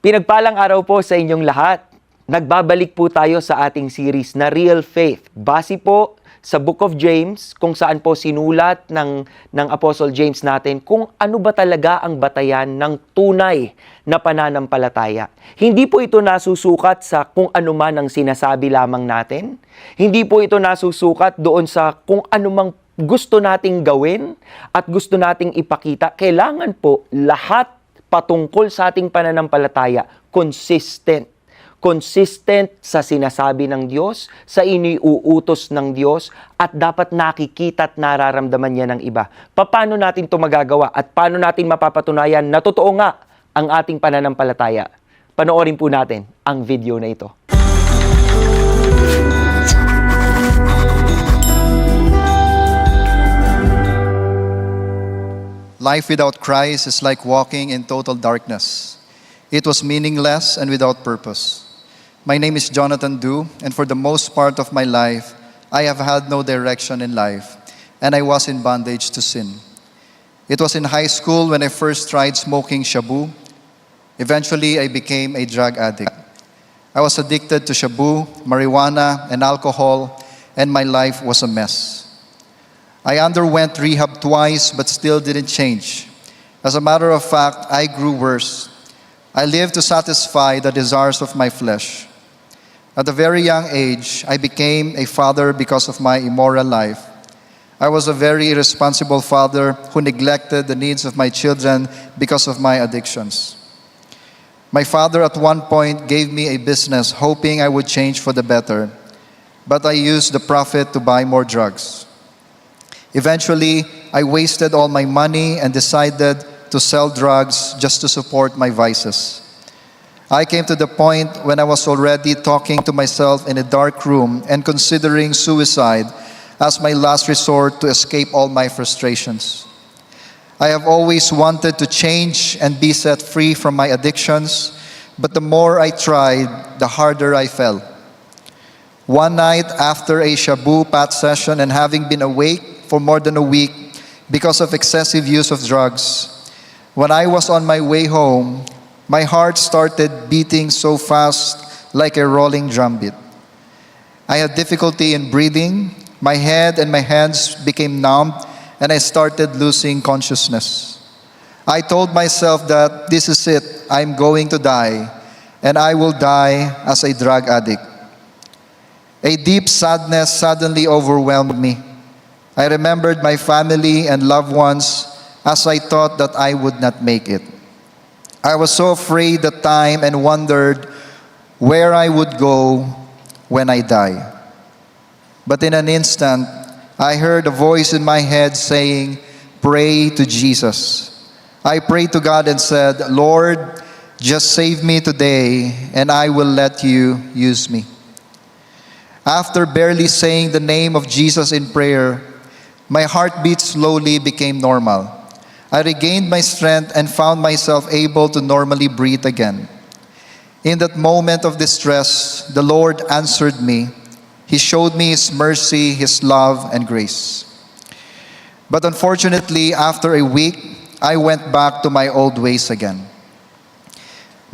Pinagpalang araw po sa inyong lahat. Nagbabalik po tayo sa ating series na Real Faith. Base po sa Book of James, kung saan po sinulat ng Apostle James natin kung ano ba talaga ang batayan ng tunay na pananampalataya. Hindi po ito nasusukat sa kung ano man ang sinasabi lamang natin. Hindi po ito nasusukat doon sa kung ano mang gusto nating gawin at gusto nating ipakita. Kailangan po lahat patungkol sa ating pananampalataya, consistent. Consistent sa sinasabi ng Diyos, sa iniuutos ng Diyos, at dapat nakikita at nararamdaman niya ng iba. Paano natin ito magagawa at paano natin mapapatunayan na totoo nga ang ating pananampalataya? Panoorin po natin ang video na ito. Life without Christ is like walking in total darkness. It was meaningless and without purpose. My name is Jonathan Du, and for the most part of my life, I have had no direction in life, and I was in bondage to sin. It was in high school when I first tried smoking shabu. Eventually, I became a drug addict. I was addicted to shabu, marijuana, and alcohol, and my life was a mess. I underwent rehab twice but still didn't change. As a matter of fact, I grew worse. I lived to satisfy the desires of my flesh. At a very young age, I became a father because of my immoral life. I was a very irresponsible father who neglected the needs of my children because of my addictions. My father at one point gave me a business hoping I would change for the better, but I used the profit to buy more drugs. Eventually, I wasted all my money and decided to sell drugs just to support my vices. I came to the point when I was already talking to myself in a dark room and considering suicide as my last resort to escape all my frustrations. I have always wanted to change and be set free from my addictions, but the more I tried, the harder I fell. One night after a shabu pat session and having been awake for more than a week because of excessive use of drugs, when I was on my way home, my heart started beating so fast like a rolling drumbeat. I had difficulty in breathing, my head and my hands became numb, and I started losing consciousness. I told myself that this is it, I'm going to die, and I will die as a drug addict. A deep sadness suddenly overwhelmed me. I remembered my family and loved ones as I thought that I would not make it. I was so afraid at time and wondered where I would go when I die. But in an instant, I heard a voice in my head saying, "Pray to Jesus." I prayed to God and said, "Lord, just save me today and I will let you use me." After barely saying the name of Jesus in prayer, my heartbeat slowly became normal. I regained my strength and found myself able to normally breathe again. In that moment of distress, the Lord answered me. He showed me His mercy, His love, and grace. But unfortunately, after a week, I went back to my old ways again.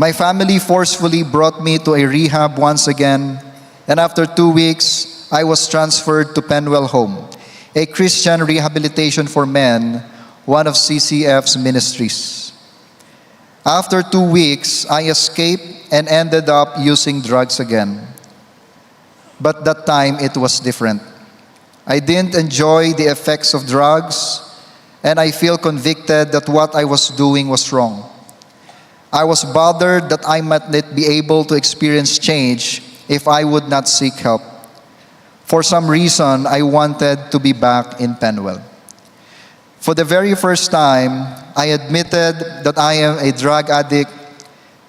My family forcefully brought me to a rehab once again, and after 2 weeks, I was transferred to Penwell Home, a Christian rehabilitation for men, one of CCF's ministries. After 2 weeks, I escaped and ended up using drugs again. But that time, it was different. I didn't enjoy the effects of drugs, and I feel convicted that what I was doing was wrong. I was bothered that I might not be able to experience change if I would not seek help. For some reason, I wanted to be back in Penwell. For the very first time, I admitted that I am a drug addict,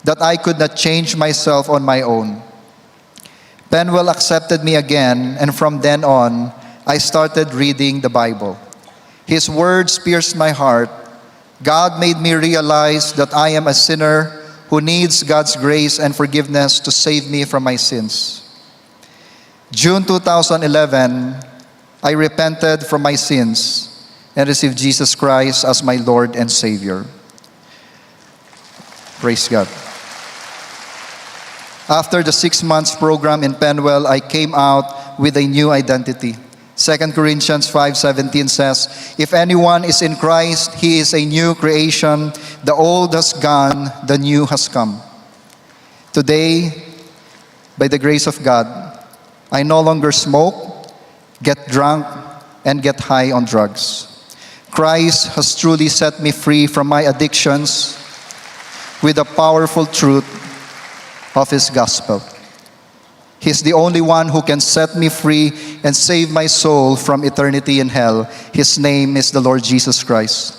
that I could not change myself on my own. Penwell accepted me again, and from then on, I started reading the Bible. His words pierced my heart. God made me realize that I am a sinner who needs God's grace and forgiveness to save me from my sins. June 2011, I repented from my sins and received Jesus Christ as my Lord and Savior. Praise God. After the 6 months program in Penwell, I came out with a new identity. 2 Corinthians 5:17 says, "If anyone is in Christ, he is a new creation. The old has gone, the new has come." Today, by the grace of God, I no longer smoke, get drunk, and get high on drugs. Christ has truly set me free from my addictions with the powerful truth of His gospel. He's the only one who can set me free and save my soul from eternity in hell. His name is the Lord Jesus Christ.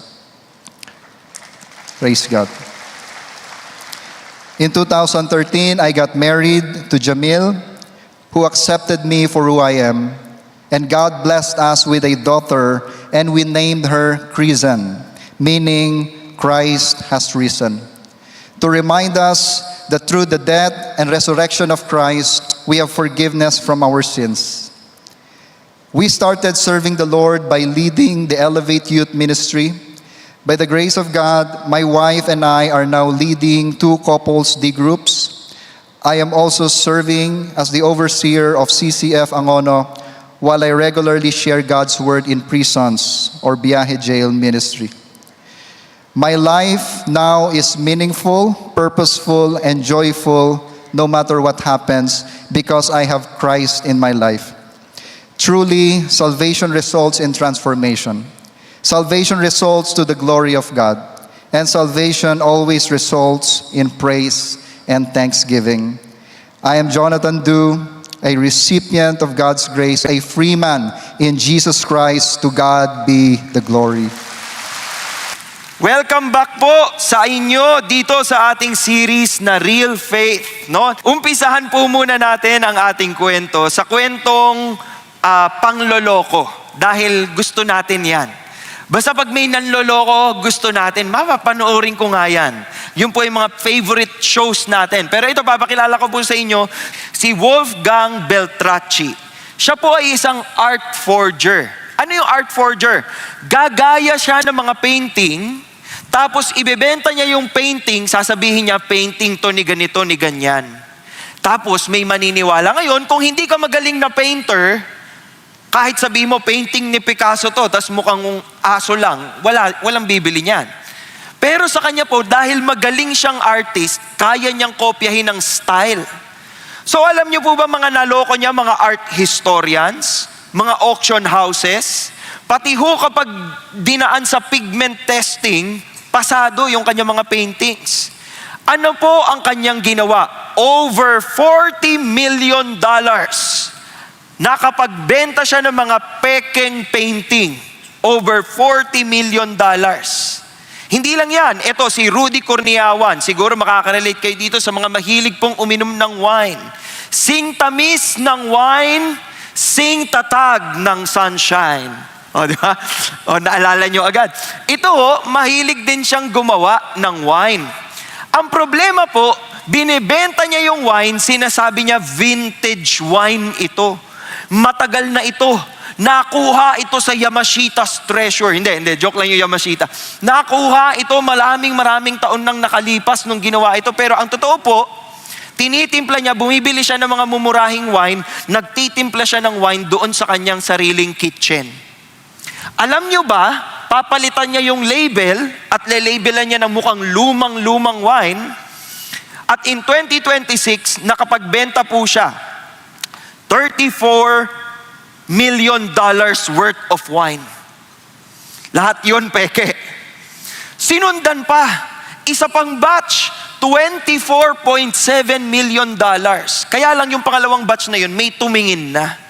Praise God. In 2013, I got married to Jamil, who accepted me for who I am. And God blessed us with a daughter, and we named her Krisen, meaning Christ has risen. To remind us that through the death and resurrection of Christ, we have forgiveness from our sins. We started serving the Lord by leading the Elevate Youth Ministry. By the grace of God, my wife and I are now leading 2 couples D groups. I am also serving as the overseer of CCF Angono, while I regularly share God's word in prisons or Biyahe Jail Ministry. My life now is meaningful, purposeful, and joyful no matter what happens because I have Christ in my life. Truly, salvation results in transformation. Salvation results to the glory of God. And salvation always results in praise and thanksgiving. I am Jonathan Du, a recipient of God's grace, a free man in Jesus Christ. To God be the glory. Welcome back po sa inyo dito sa ating series na Real Faith, no? Umpisahan po muna natin ang ating kwento sa kwentong pangloloko dahil gusto natin 'yan. Basta pag may nanloloko, gusto natin, mapapanoorin ko nga yan. Yun po yung mga favorite shows natin. Pero ito, papakilala ko po sa inyo, si Wolfgang Beltracchi. Siya po ay isang art forger. Ano yung art forger? Gagaya siya ng mga painting, tapos ibebenta niya yung painting, sasabihin niya, painting to ni ganito, ni ganyan. Tapos may maniniwala. Ngayon, kung hindi ka magaling na painter, kahit sabihin mo, painting ni Picasso to, tas mukhang aso lang, walang bibili niyan. Pero sa kanya po, dahil magaling siyang artist, kaya niyang kopyahin ng style. So alam niyo po ba mga naloko niya, mga art historians, mga auction houses, pati ho kapag dinaan sa pigment testing, pasado yung kanyang mga paintings. Ano po ang kanyang ginawa? Over $40 million. Nakapagbenta siya ng mga pekeng painting. Over $40 million. Hindi lang yan. Ito si Rudy Corniawan. Siguro makaka-relate kayo dito sa mga mahilig pong uminom ng wine. Sing tamis ng wine, sing tatag ng sunshine. O, di ba? O, naalala nyo agad. Ito, mahilig din siyang gumawa ng wine. Ang problema po, binibenta niya yung wine, sinasabi niya vintage wine ito. Matagal na ito. Nakuha ito sa Yamashita's treasure. Hindi, joke lang yung Yamashita. Nakuha ito maraming taon nang nakalipas nung ginawa ito. Pero ang totoo po, tinitimpla niya, bumibili siya ng mga mumurahing wine, nagtitimpla siya ng wine doon sa kanyang sariling kitchen. Alam niyo ba, papalitan niya yung label at lelabelan niya ng mukhang lumang wine. At in 2026, nakapagbenta po siya $34 million worth of wine. Lahat yun peke. Sinundan pa, isa pang batch, $24.7 million. Kaya lang yung pangalawang batch na yun, may tumingin na.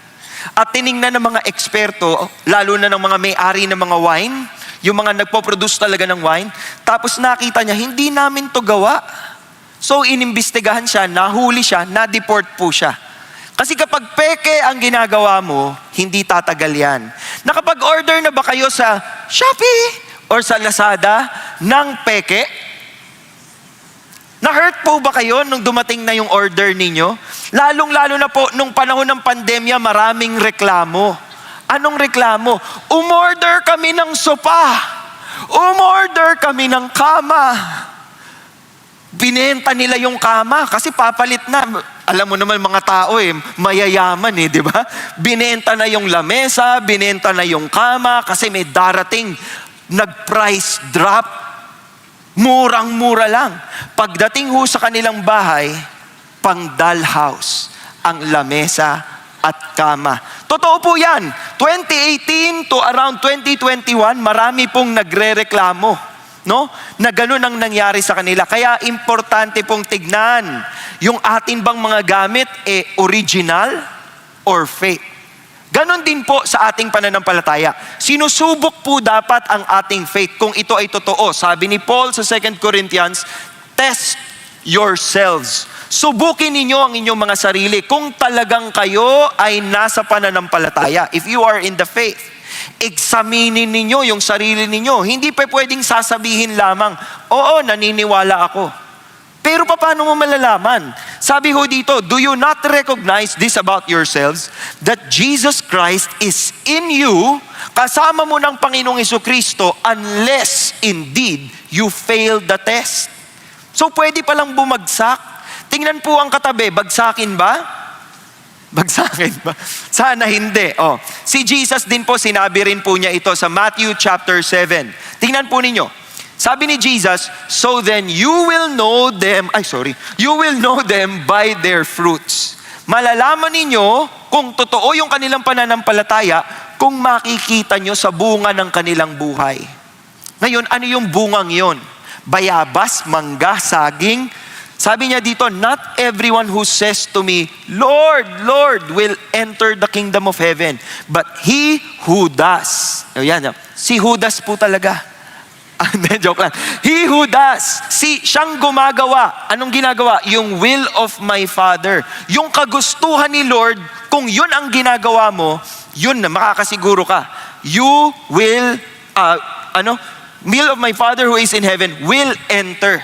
At tiningnan ng mga eksperto, lalo na ng mga may-ari ng mga wine, yung mga nagpo-produce talaga ng wine, tapos nakita niya, hindi namin to gawa. So inimbestigahan siya, nahuli siya, na-deport po siya. Kasi kapag peke ang ginagawa mo, hindi tatagal yan. Nakapag-order na ba kayo sa Shopee or sa Lazada ng peke? Na-hurt po ba kayo nung dumating na yung order ninyo? Lalong-lalo na po nung panahon ng pandemya, maraming reklamo. Anong reklamo? Umorder kami ng sopa. Umorder kami ng kama. Binenta nila yung kama kasi papalit na. Alam mo naman mga tao mayayaman di ba? Binenta na yung lamesa, binenta na yung kama kasi may darating nag-price drop. Murang-mura lang. Pagdating ho sa kanilang bahay, pang dollhouse ang lamesa at kama. Totoo po yan. 2018 to around 2021, marami pong nagre-reklamo. No? Na ganun ang nangyari sa kanila. Kaya importante pong tignan yung atin bang mga gamit original or fake. Ganon din po sa ating pananampalataya. Sinusubok po dapat ang ating faith kung ito ay totoo. Sabi ni Paul sa 2 Corinthians, test yourselves. Subukin ninyo ang inyong mga sarili kung talagang kayo ay nasa pananampalataya. If you are in the faith. Examinin ninyo yung sarili ninyo. Hindi pa pwedeng sasabihin lamang, oo, naniniwala ako. Pero paano mo malalaman? Sabi ho dito, do you not recognize this about yourselves? That Jesus Christ is in you, kasama mo ng Panginoong Jesucristo, unless indeed you fail the test. So pwede palang bumagsak. Tingnan po ang katabi, bagsakin ba? Bagsakin ba? Sana hindi. Si Jesus din po, sinabi rin po niya ito sa Matthew chapter 7. Tingnan po ninyo. Sabi ni Jesus, so then you will know them by their fruits. Malalaman ninyo kung totoo yung kanilang pananampalataya kung makikita nyo sa bunga ng kanilang buhay. Ngayon, ano yung bungang yon? Bayabas, mangga, saging. Sabi niya dito, not everyone who says to me, Lord, Lord, will enter the kingdom of heaven, but he who does. Yan, si Judas po talaga. Joke lang. He who does. Siyang gumagawa. Anong ginagawa? Yung will of my Father. Yung kagustuhan ni Lord, kung yun ang ginagawa mo, yun na, makakasiguro ka. You will, will of my Father who is in heaven will enter.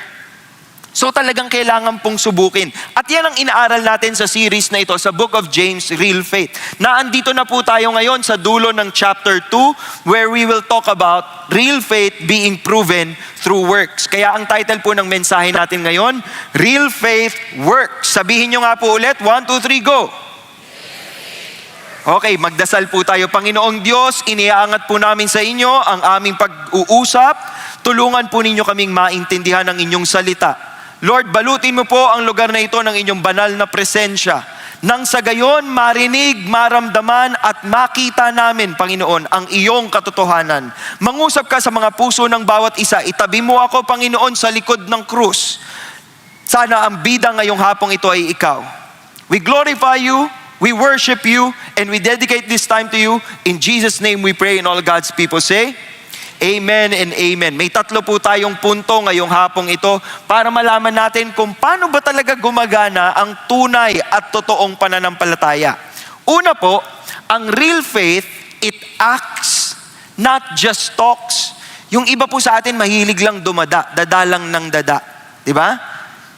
So talagang kailangan pong subukin. At yan ang inaaral natin sa series na ito, sa Book of James, Real Faith. Naandito na po tayo ngayon sa dulo ng chapter 2, where we will talk about real faith being proven through works. Kaya ang title po ng mensahe natin ngayon, Real Faith Works. Sabihin nyo nga po ulit, 1, 2, 3, go! Okay, magdasal po tayo. Panginoong Diyos, iniaangat po namin sa inyo ang aming pag-uusap. Tulungan po ninyo kaming maintindihan ang inyong salita. Lord, balutin mo po ang lugar na ito ng inyong banal na presensya. Nang sa gayon, marinig, maramdaman at makita namin, Panginoon, ang iyong katotohanan. Mangusap ka sa mga puso ng bawat isa. Itabi mo ako, Panginoon, sa likod ng krus. Sana ang bida ngayong hapong ito ay ikaw. We glorify you, we worship you, and we dedicate this time to you. In Jesus' name we pray, and all God's people say, Amen and amen. May tatlo po tayong punto ngayong hapong ito para malaman natin kung paano ba talaga gumagana ang tunay at totoong pananampalataya. Una po, ang real faith, it acts, not just talks. Yung iba po sa atin mahilig lang dadalang ng dada. Diba?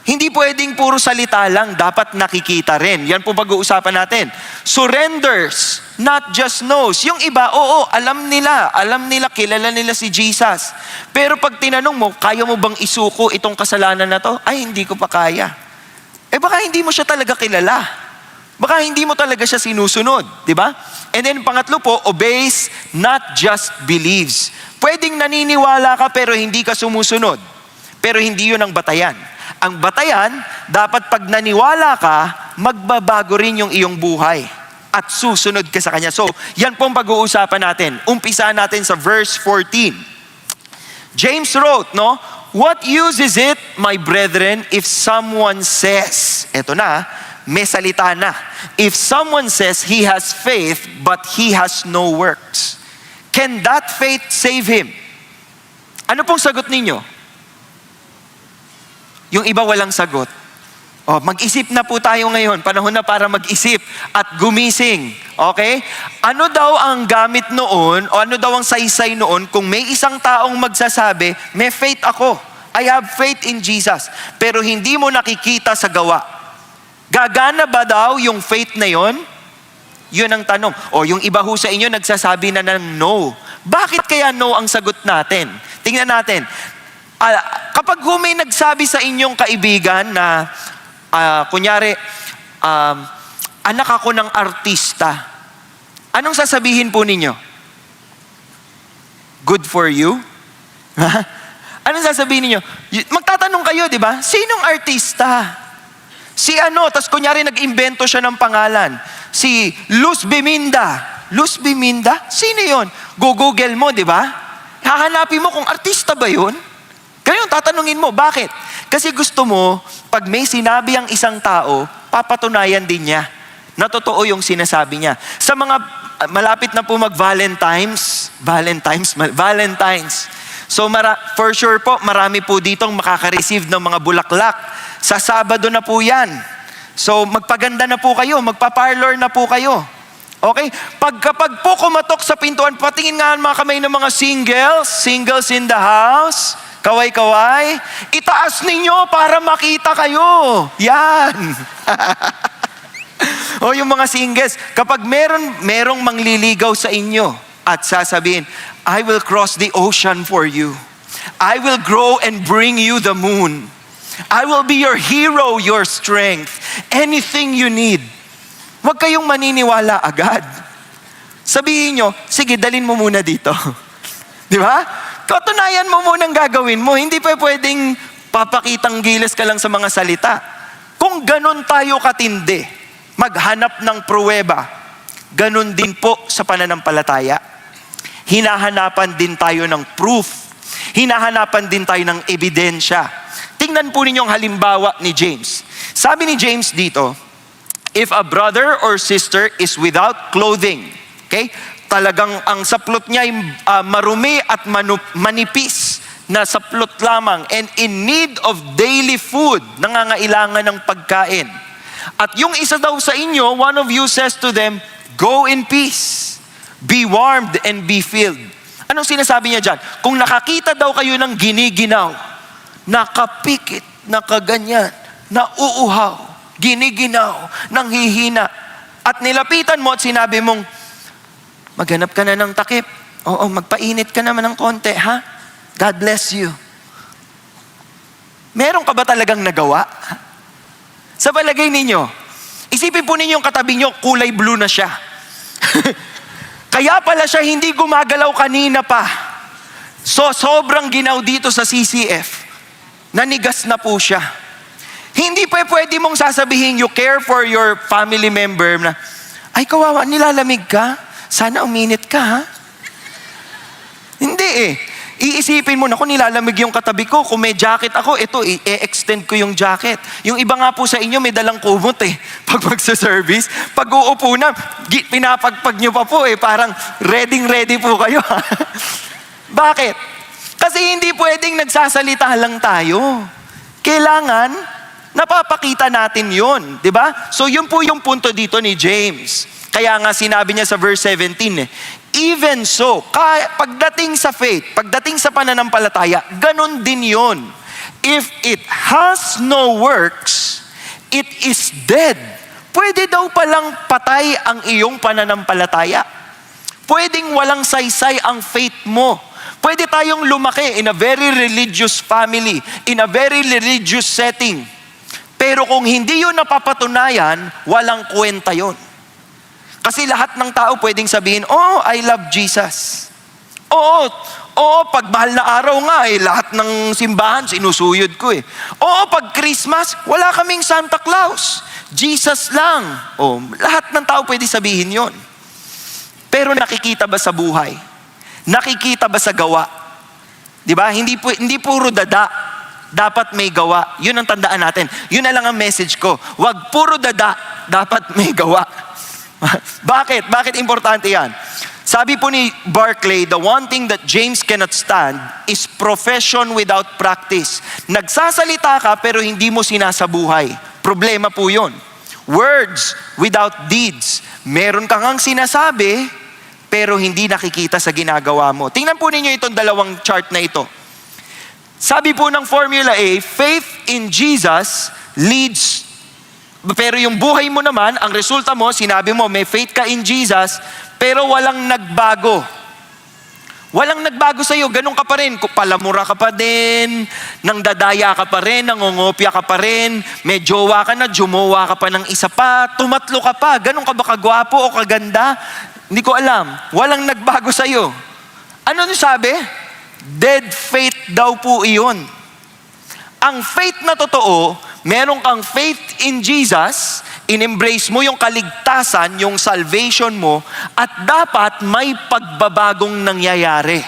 Hindi pwedeng puro salita lang, dapat nakikita rin. Yan po pag-uusapan natin. Surrenders, not just knows. Yung iba, oo, alam nila, kilala nila si Jesus. Pero pag tinanong mo, kaya mo bang isuko itong kasalanan na to? Ay, hindi ko pa kaya. Baka hindi mo siya talaga kilala. Baka hindi mo talaga siya sinusunod, di ba? And then pangatlo po, obeys, not just believes. Pwedeng naniniwala ka pero hindi ka sumusunod. Pero hindi yun ang batayan. Ang batayan, dapat pag naniwala ka, magbabago rin yung iyong buhay at susunod ka sa Kanya. So, yan pong pag-uusapan natin. Umpisahan natin sa verse 14. James wrote, what use is it, my brethren, if someone says, eto na, may salita na. If someone says he has faith, but he has no works, can that faith save him? Ano pong sagot ninyo? Yung iba walang sagot. Mag-isip na po tayo ngayon. Panahon na para mag-isip at gumising. Okay? Ano daw ang gamit noon o ano daw ang saysay noon kung may isang taong magsasabi, may faith ako. I have faith in Jesus. Pero hindi mo nakikita sa gawa. Gagana ba daw yung faith na yon? Yun ang tanong. O yung iba ho sa inyo nagsasabi na ng no. Bakit kaya no ang sagot natin? Tingnan natin. Kapag may nagsabi sa inyong kaibigan na, kunyari, anak ako ng artista, anong sasabihin po ninyo? Good for you? Anong sasabihin ninyo? Magtatanong kayo, di ba? Sinong artista? Si ano, tas kunyari nag-imbento siya ng pangalan. Si Luz Biminda. Luz Biminda? Sino yon? Google mo, di ba? Hahanapin mo kung artista ba yun? Ngayon, tatanungin mo, bakit? Kasi gusto mo, pag may sinabi ang isang tao, papatunayan din niya na totoo yung sinasabi niya. Sa mga malapit na po mag-Valentine's. So for sure po, marami po ditong makaka-receive ng mga bulaklak. Sa Sabado na po yan. So magpaganda na po kayo, magpa-parlor na po kayo. Okay? Kapag po kumatok sa pintuan, patingin nga ang mga kamay ng mga singles in the house, kaway-kaway, itaas ninyo para makita kayo. Yan. O yung mga singles, kapag merong mangliligaw sa inyo at sasabihin, I will cross the ocean for you. I will grow and bring you the moon. I will be your hero, your strength. Anything you need. Huwag kayong maniniwala agad. Sabihin nyo, sige, dalin mo muna dito. Di ba? Katunayan mo muna ang gagawin mo. Hindi pa pwedeng papakitang gilas ka lang sa mga salita. Kung ganun tayo katindi, maghanap ng pruweba, ganun din po sa pananampalataya. Hinahanapan din tayo ng proof. Hinahanapan din tayo ng ebidensya. Tingnan po ninyo ang halimbawa ni James. Sabi ni James dito, if a brother or sister is without clothing, okay? Talagang ang saplot niya ay marumi at manipis na saplot lamang and in need of daily food, nangangailangan ng pagkain. At yung isa daw sa inyo, one of you says to them, go in peace, be warmed and be filled. Anong sinasabi niya dyan? Kung nakakita daw kayo ng giniginaw, nakapikit, nakaganyan, nauuhaw, giniginaw, nanghihina, at nilapitan mo at sinabi mong, maghanap ka na ng takip. Oo, magpainit ka naman ng konti, ha? God bless you. Meron ka ba talagang nagawa? Sa palagay ninyo, isipin po ninyo yung katabi nyo, kulay blue na siya. Kaya pala siya hindi gumagalaw kanina pa. So, sobrang ginaw dito sa CCF. Nanigas na po siya. Hindi pa pwede mong sasabihin, you care for your family member na, ay kawawa, nilalamig ka? Sana uminit ka, ha? Hindi eh. Iisipin mo, naku, nilalamig yung katabi ko. Kung may jacket ako, ito, i-extend ko yung jacket. Yung iba nga po sa inyo, may dalang kumot eh. Pag magsa-service, pag uupo na, pinapagpag nyo pa po eh. Parang ready po kayo. Bakit? Kasi hindi pwedeng nagsasalita lang tayo. Kailangan, napapakita natin yun. Diba? So yun po yung punto dito ni James. Kaya nga sinabi niya sa verse 17 even so, pagdating sa faith, pagdating sa pananampalataya, ganun din yun. If it has no works, it is dead. Pwede daw palang patay ang iyong pananampalataya. Pwedeng walang saysay ang faith mo. Pwede tayong lumaki in a very religious family, in a very religious setting. Pero kung hindi yun napapatunayan, walang kwenta yun. Kasi lahat ng tao pwedeng sabihin, oh, I love Jesus. Oo, pag mahal na araw nga lahat ng simbahan sinusuyod ko eh. Oo, pag Christmas, wala kaming Santa Claus. Jesus lang. Lahat ng tao pwede sabihin yon. Pero nakikita ba sa buhay? Nakikita ba sa gawa? Diba? Hindi puro dada. Dapat may gawa. Yun ang tandaan natin. Yun na lang ang message ko. Wag puro dada, dapat may gawa. Bakit? Bakit importante yan? Sabi po ni Barclay, the one thing that James cannot stand is profession without practice. Nagsasalita ka pero hindi mo sinasabuhay. Problema po yun. Words without deeds. Meron ka ngang sinasabi pero hindi nakikita sa ginagawa mo. Tingnan po ninyo itong dalawang chart na ito. Sabi po ng Formula A, faith in Jesus leads. Pero yung buhay mo naman, ang resulta mo, sinabi mo, may faith ka in Jesus, pero walang nagbago. Walang nagbago sa'yo, ganun ka pa rin. Palamura ka pa din, nangdadaya ka pa rin, nangongopya ka pa rin, may jowa ka na, jumowa ka pa ng isa pa, tumatlo ka pa, ganun ka ba kagwapo o kaganda? Hindi ko alam. Walang nagbago sa'yo. Ano nyo sabi? Dead faith daw po iyon. Ang faith na totoo, meron kang faith in Jesus, in-embrace mo yung kaligtasan, yung salvation mo, at dapat may pagbabagong nangyayari.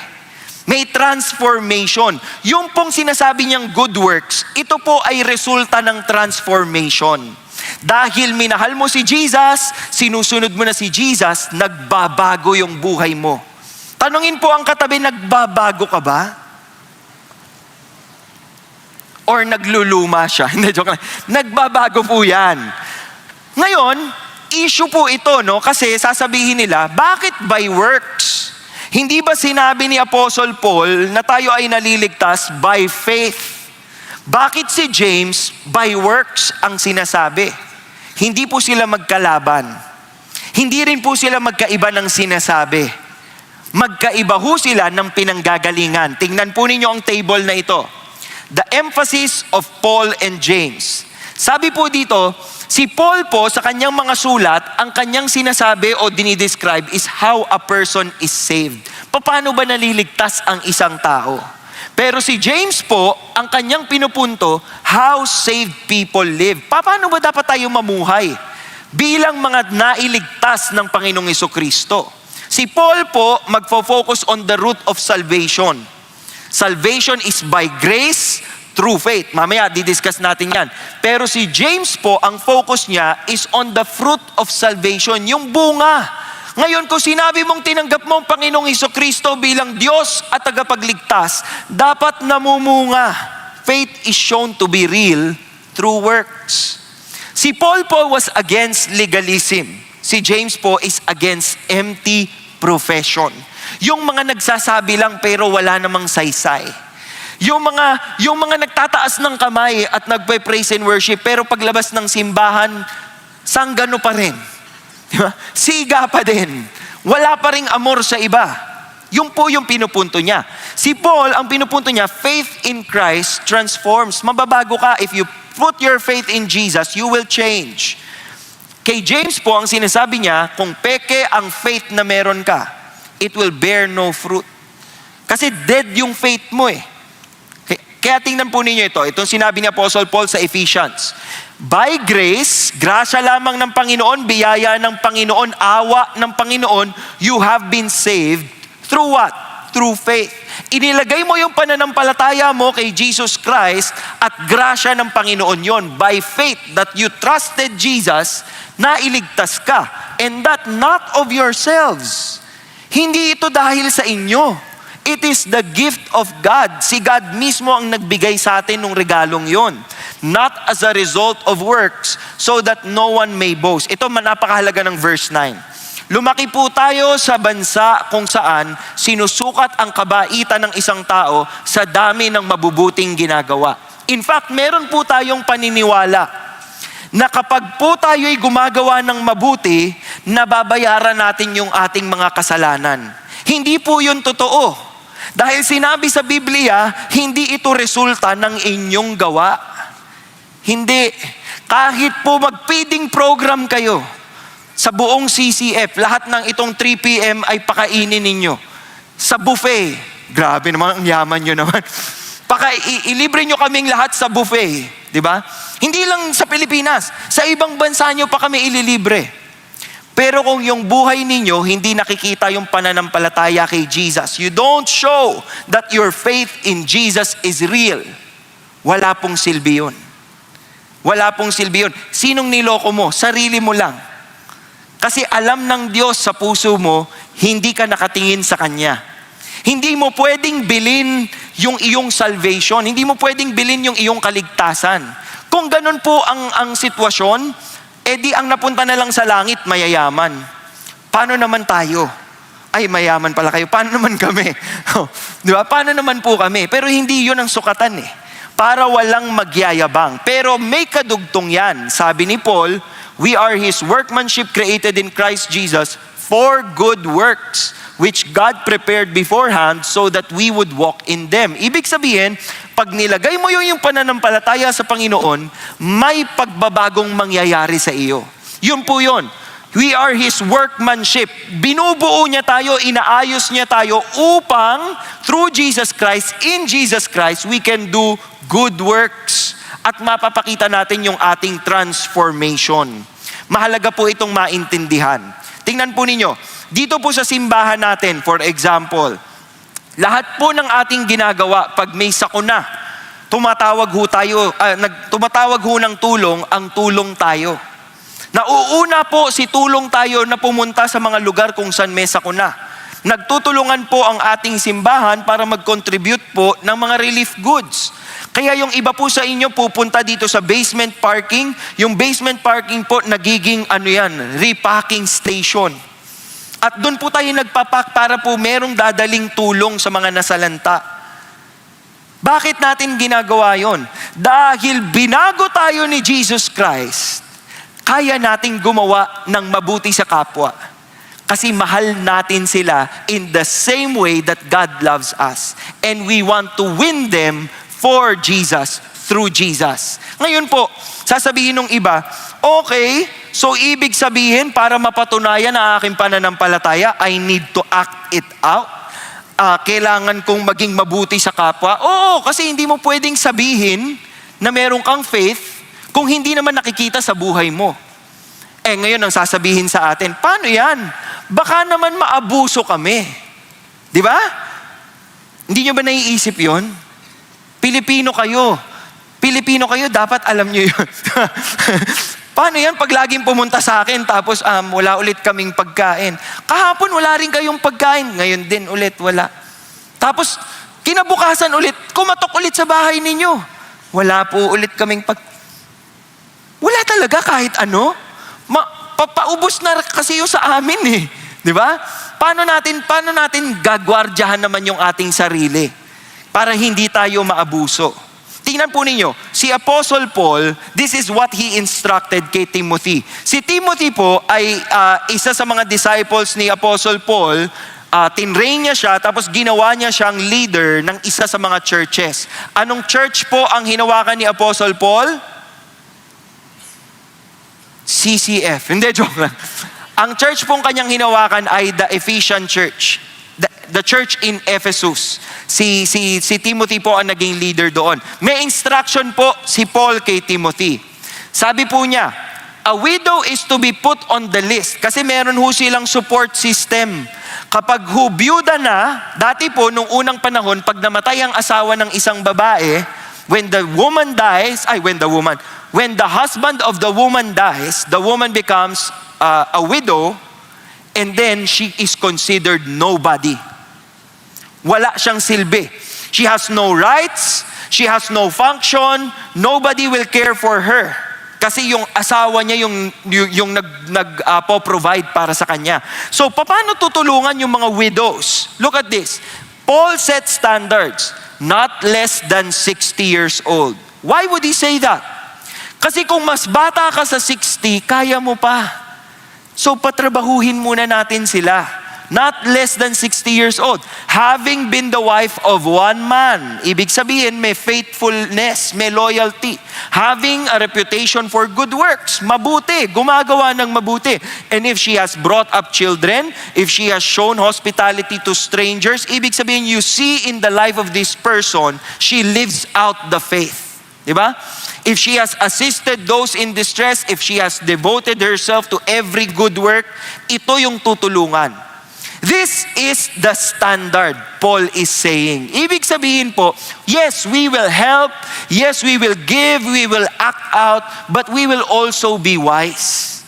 May transformation. Yung pong sinasabi niyang good works, ito po ay resulta ng transformation. Dahil minahal mo si Jesus, sinusunod mo na si Jesus, nagbabago yung buhay mo. Tanungin po ang katabi, nagbabago ka ba? Or nagluluma siya? Hindi, joke lang. Nagbabago po yan. Ngayon, issue po ito, no? Kasi sasabihin nila, bakit by works? Hindi ba sinabi ni Apostle Paul na tayo ay naliligtas by faith? Bakit si James by works ang sinasabi? Hindi po sila magkalaban. Hindi rin po sila magkaiba ng sinasabi. Magkaiba ho sila ng pinanggagalingan. Tingnan po ninyo ang table na ito. The emphasis of Paul and James. Sabi po dito, si Paul po sa kanyang mga sulat, ang kanyang sinasabi o dinidescribe is how a person is saved. Paano ba naliligtas ang isang tao? Pero si James po, ang kanyang pinupunto, how saved people live. Paano ba dapat tayo mamuhay bilang mga nailigtas ng Panginoong Hesukristo? Si Paul po, magfo-focus on the root of salvation. Salvation is by grace, through faith. Mamaya, didiscuss natin yan. Pero si James po, ang focus niya is on the fruit of salvation, yung bunga. Ngayon, kung sinabi mong tinanggap mo ang Panginoong Hesukristo bilang Diyos at tagapagligtas, dapat namumunga. Faith is shown to be real through works. Si Paul po was against legalism. Si James po is against empty profession. Yung mga nagsasabi lang pero wala namang saysay. Yung mga nagtataas ng kamay at nagpe-praise and worship, pero paglabas ng simbahan, sanggano pa rin. Diba? Siga pa din. Wala pa ring amor sa iba. Yung po yung pinupunto niya. Si Paul, ang pinupunto niya, faith in Christ transforms. Mababago ka. If you put your faith in Jesus, you will change. Kay James po, ang sinasabi niya, kung peke ang faith na meron ka, it will bear no fruit. Kasi dead yung faith mo eh. Kaya tingnan po ninyo ito. Itong sinabi ni Apostle Paul sa Ephesians. By grace, grasya lamang ng Panginoon, biyaya ng Panginoon, awa ng Panginoon, you have been saved through what? Through faith. Inilagay mo yung pananampalataya mo kay Jesus Christ at grasya ng Panginoon yon. By faith that you trusted Jesus, nailigtas ka. And that not of yourselves. Hindi ito dahil sa inyo. It is the gift of God. Si God mismo ang nagbigay sa atin ng regalong yon. Not as a result of works, so that no one may boast. Ito napakahalaga ng verse 9. Lumaki po tayo sa bansa kung saan sinusukat ang kabaitan ng isang tao sa dami ng mabubuting ginagawa. In fact, meron po tayong paniniwala na kapag po tayo'y gumagawa ng mabuti, nababayaran natin yung ating mga kasalanan. Hindi po yun totoo. Dahil sinabi sa Biblia, hindi ito resulta ng inyong gawa. Hindi. Kahit po mag-feeding program kayo sa buong CCF, lahat ng itong 3 p.m. ay pakainin ninyo. Sa buffet. Grabe naman, ang yaman nyo naman. Ilibre nyo kaming lahat sa buffet. Diba? Hindi lang sa Pilipinas. Sa ibang bansa nyo pa kami ililibre. Pero kung yung buhay ninyo, hindi nakikita yung pananampalataya kay Jesus, you don't show that your faith in Jesus is real, wala pong silbi yun. Wala pong silbi yun. Sinong niloko mo? Sarili mo lang. Kasi alam ng Diyos sa puso mo, hindi ka nakatingin sa Kanya. Hindi mo pwedeng bilhin yung iyong salvation. Hindi mo pwedeng bilhin yung iyong kaligtasan. Kung ganun po ang sitwasyon, di ang napunta na lang sa langit, mayayaman. Paano naman tayo? Ay, mayaman pala kayo. Paano naman kami? Di ba? Paano naman po kami? Pero hindi yun ang sukatan eh. Para walang magyayabang. Pero may kadugtong yan. Sabi ni Paul, we are His workmanship created in Christ Jesus for good works, which God prepared beforehand so that we would walk in them. Ibig sabihin, pag nilagay mo yung pananampalataya sa Panginoon, may pagbabagong mangyayari sa iyo. Yun po yun. We are His workmanship. Binubuo niya tayo, inaayos niya tayo upang through Jesus Christ, in Jesus Christ, we can do good works. At mapapakita natin yung ating transformation. Mahalaga po itong maintindihan. Tingnan po ninyo, dito po sa simbahan natin, for example, lahat po ng ating ginagawa pag may sakuna, tumatawag ho ng tulong, ang tulong tayo. Nauuna po si tulong tayo na pumunta sa mga lugar kung saan may sakuna. Nagtutulungan po ang ating simbahan para mag-contribute po ng mga relief goods. Kaya yung iba po sa inyo pupunta dito sa basement parking. Yung basement parking po nagiging repacking station. At doon po tayo nagpapak para po merong dadaling tulong sa mga nasalanta. Bakit natin ginagawa yon? Dahil binago tayo ni Jesus Christ, kaya nating gumawa ng mabuti sa kapwa. Kasi mahal natin sila in the same way that God loves us. And we want to win them for Jesus, through Jesus. Ngayon po, sasabihin ng iba, okay, so ibig sabihin para mapatunayan ang aking pananampalataya, I need to act it out. Kailangan kong maging mabuti sa kapwa. Oo, kasi hindi mo pwedeng sabihin na meron kang faith kung hindi naman nakikita sa buhay mo. Ngayon ang sasabihin sa atin, paano yan? Baka naman maabuso kami. Di ba? Hindi nyo ba naiisip yon? Pilipino kayo, dapat alam nyo yun. Paano yan pag laging pumunta sa akin tapos wala ulit kaming pagkain? Kahapon wala rin kayong pagkain, ngayon din ulit wala. Tapos kinabukasan ulit, kumatok ulit sa bahay ninyo. Wala po ulit kaming wala talaga kahit ano. Papaubos na kasi yung sa amin eh. Di ba? Paano natin gagwardyahan naman yung ating sarili para hindi tayo maabuso? Tingnan po ninyo, si Apostle Paul, this is what he instructed kay Timothy. Si Timothy po ay isa sa mga disciples ni Apostle Paul. Tinrain niya siya, tapos ginawa niya siyang leader ng isa sa mga churches. Anong church po ang hinawakan ni Apostle Paul? CCF. Hindi, joke lang. Ang church pong kanyang hinawakan ay the Ephesian Church. The church in Ephesus. Si Timothy po ang naging leader doon. May instruction po si Paul kay Timothy. Sabi po niya, a widow is to be put on the list. Kasi meron ho silang support system. Kapag byuda na, dati po nung unang panahon, pag namatay ang asawa ng isang babae, when the husband of the woman dies, the woman becomes a widow, and then she is considered nobody. Wala siyang silbi. She has no rights, she has no function, nobody will care for her. Kasi yung asawa niya yung nag-provide para sa kanya. So, paano tutulungan yung mga widows? Look at this. Paul set standards, not less than 60 years old. Why would he say that? Kasi kung mas bata ka sa 60, kaya mo pa. So patrabahuhin muna natin sila. Not less than 60 years old. Having been the wife of one man. Ibig sabihin, may faithfulness, may loyalty. Having a reputation for good works. Mabuti, gumagawa ng mabuti. And if she has brought up children, if she has shown hospitality to strangers, ibig sabihin, you see in the life of this person, she lives out the faith. Diba? If she has assisted those in distress, if she has devoted herself to every good work, ito yung tutulungan. This is the standard, Paul is saying. Ibig sabihin po, yes, we will help, yes, we will give, we will act out, but we will also be wise.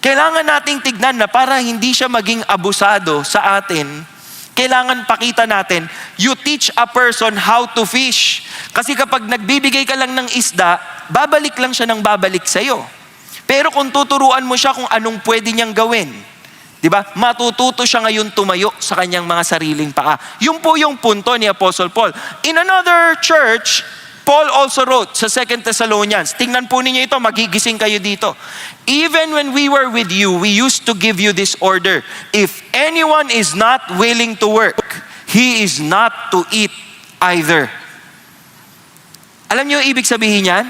Kailangan nating tignan na para hindi siya maging abusado sa atin, kailangan pakita natin, you teach a person how to fish. Kasi kapag nagbibigay ka lang ng isda, babalik lang siya ng babalik sa'yo. Pero kung tuturuan mo siya kung anong pwede niyang gawin, diba? Matututo siya ngayon tumayo sa kanyang mga sariling paa. Yun po yung punto ni Apostle Paul. In another church, Paul also wrote sa 2 Thessalonians, tingnan po ninyo ito, magigising kayo dito. Even when we were with you, we used to give you this order. If anyone is not willing to work, he is not to eat either. Alam niyo ibig sabihin yan?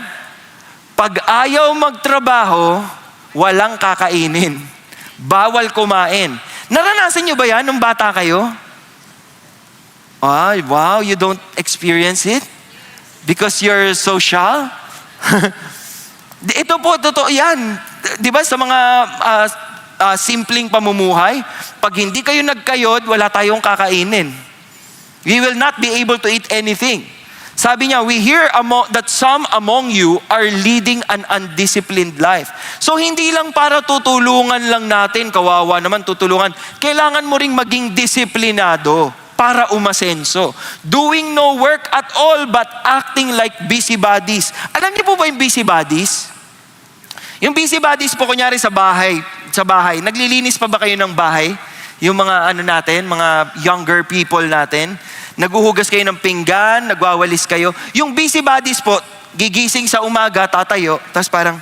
Pag ayaw magtrabaho, walang kakainin. Bawal kumain. Naranasan niyo ba yan nung bata kayo? Ay, wow, you don't experience it? Because you're social? Ito po, totoo yan. Di ba sa mga simpleng pamumuhay, pag hindi kayo nagkayod, wala tayong kakainin. We will not be able to eat anything. Sabi niya, we hear that some among you are leading an undisciplined life. So hindi lang para tutulungan lang natin, kawawa naman tutulungan. Kailangan mo ring maging disiplinado para umasenso. Doing no work at all but acting like busybodies. Alam niyo po ba yung busybodies? Yung busybodies po kunyari sa bahay. Naglilinis pa ba kayo ng bahay? Yung mga natin, mga younger people natin. Naguhugas kayo ng pinggan, nagwawalis kayo. Yung busybodies po, gigising sa umaga, tatayo, tapos parang,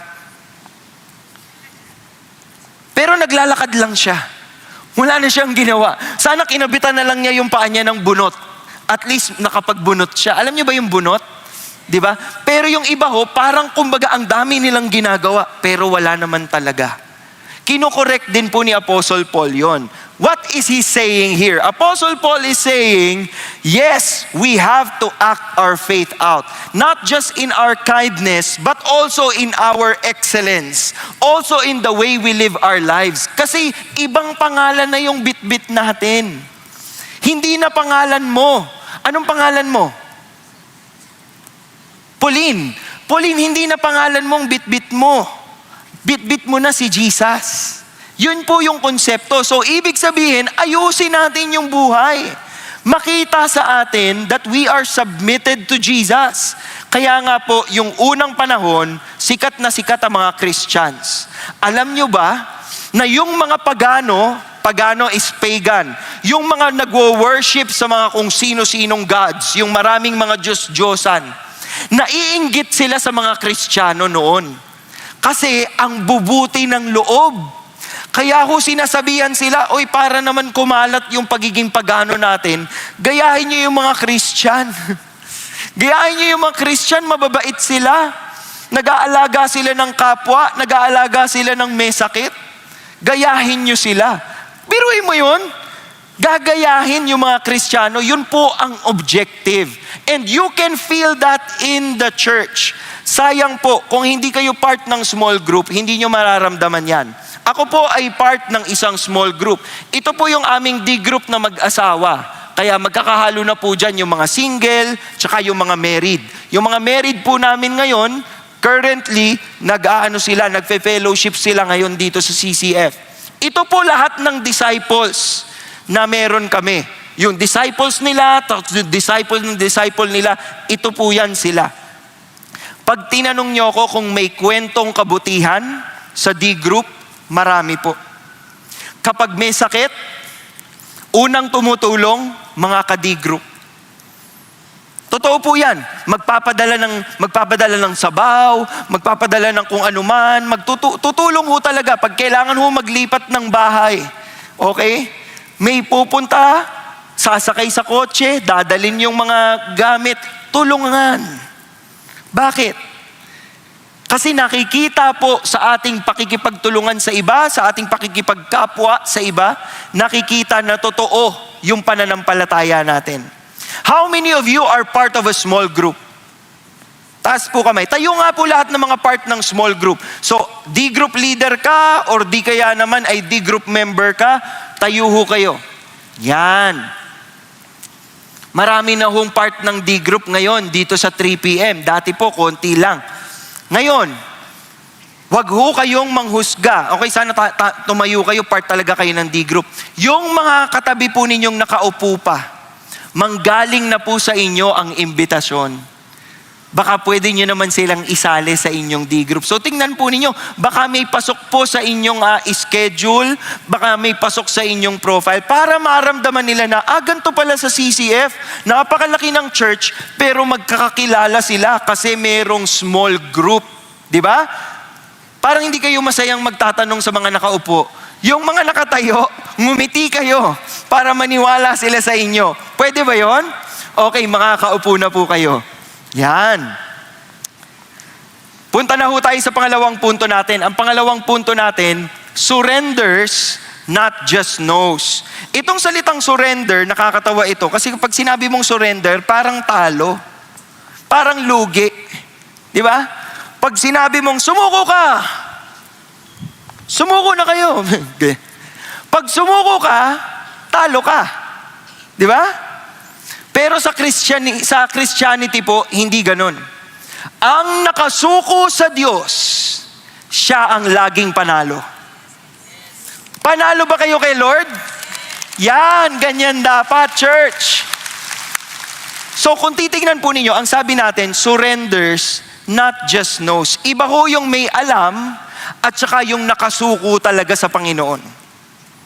pero naglalakad lang siya. Wala na siyang ginawa. Sana kinabitan na lang niya yung paa niya ng bunot. At least nakapagbunot siya. Alam niyo ba yung bunot? Di ba? Pero yung iba ho, parang kumbaga ang dami nilang ginagawa, pero wala naman talaga. Kinokorek din po ni Apostle Paul yon. What is he saying here? Apostle Paul is saying, yes, we have to act our faith out. Not just in our kindness, but also in our excellence. Also in the way we live our lives. Kasi ibang pangalan na yung bitbit natin. Hindi na pangalan mo. Anong pangalan mo? Pauline. Pauline, hindi na pangalan mong bitbit mo. Bitbit mo na si Jesus. Yun po yung konsepto. So, ibig sabihin, ayusin natin yung buhay. Makita sa atin that we are submitted to Jesus. Kaya nga po, yung unang panahon, sikat na sikat ang mga Christians. Alam nyo ba, na yung mga pagano is pagan. Yung mga nagwo-worship sa mga kung sino-sinong gods, yung maraming mga Diyos-Diyosan, naiinggit sila sa mga Kristiyano noon. Kasi ang bubuti ng loob. Kaya ho sinasabihan sila, oy para naman kumalat yung pagiging pagano natin, gayahin niyo yung mga Christian. Gayahin niyo yung mga Christian, mababait sila. Nag-aalaga sila ng kapwa, nag-aalaga sila ng may sakit. Gayahin niyo sila. Biruin mo yun. Gagayahin yung mga Kristiyano, yun po ang objective. And you can feel that in the church. Sayang po, kung hindi kayo part ng small group, hindi nyo mararamdaman yan. Ako po ay part ng isang small group. Ito po yung aming D group na mag-asawa. Kaya magkakahalo na po dyan yung mga single, tsaka yung mga married. Yung mga married po namin ngayon, currently, nagfe-fellowship sila ngayon dito sa CCF. Ito po lahat ng disciples na meron kami. Yung disciples nila, disciple nila, ito po yan sila. Pag tinanong nyo ko kung may kwentong kabutihan sa D group, marami po. Kapag may sakit, unang tumutulong, mga ka-D group. Totoo po yan. Magpapadala ng sabaw, magpapadala ng kung anuman, tutulong ho talaga pag kailangan ho maglipat ng bahay. Okay? May pupunta, sasakay sa kotse, dadalin yung mga gamit, tulungan. Bakit? Kasi nakikita po sa ating pakikipagtulungan sa iba, sa ating pakikipagkapwa sa iba, nakikita na totoo yung pananampalataya natin. How many of you are part of a small group? Taas po kamay. Tayo nga po lahat ng mga part ng small group. So, D group leader ka or di kaya naman ay D group member ka, tayo ho kayo. Yan. Marami na hong part ng D group ngayon dito sa 3 p.m. Dati po, konti lang. Ngayon, wag ho kayong manghusga. Okay, sana tumayo kayo, part talaga kayo ng D group. Yung mga katabi po ninyong nakaupo pa, manggaling na po sa inyo ang imbitasyon. baka pwede nyo naman silang isali sa inyong D-group. So tingnan po ninyo, baka may pasok po sa inyong schedule, baka may pasok sa inyong profile para maramdaman nila na, ganito pala sa CCF, napakalaki ng church, pero magkakakilala sila kasi merong small group. Di ba? Parang hindi kayo masayang magtatanong sa mga nakaupo. Yung mga nakatayo, ngumiti kayo para maniwala sila sa inyo. Pwede ba yon? Okay, makakaupo na po kayo. Yan. Punta na ho tayo sa pangalawang punto natin. Ang pangalawang punto natin, surrenders, not just knows. Itong salitang surrender, nakakatawa ito. Kasi kapag sinabi mong surrender, parang talo. Parang lugi. Di ba? Pag sinabi mong sumuko ka, sumuko na kayo. Pag sumuko ka, talo ka. Di ba? Pero sa Christianity po, hindi ganun. Ang nakasuko sa Diyos, siya ang laging panalo. Panalo ba kayo kay Lord? Yan, ganyan dapat, church. So kung titignan po ninyo, ang sabi natin, surrenders, not just knows. Iba ho yung may alam, at saka yung nakasuko talaga sa Panginoon.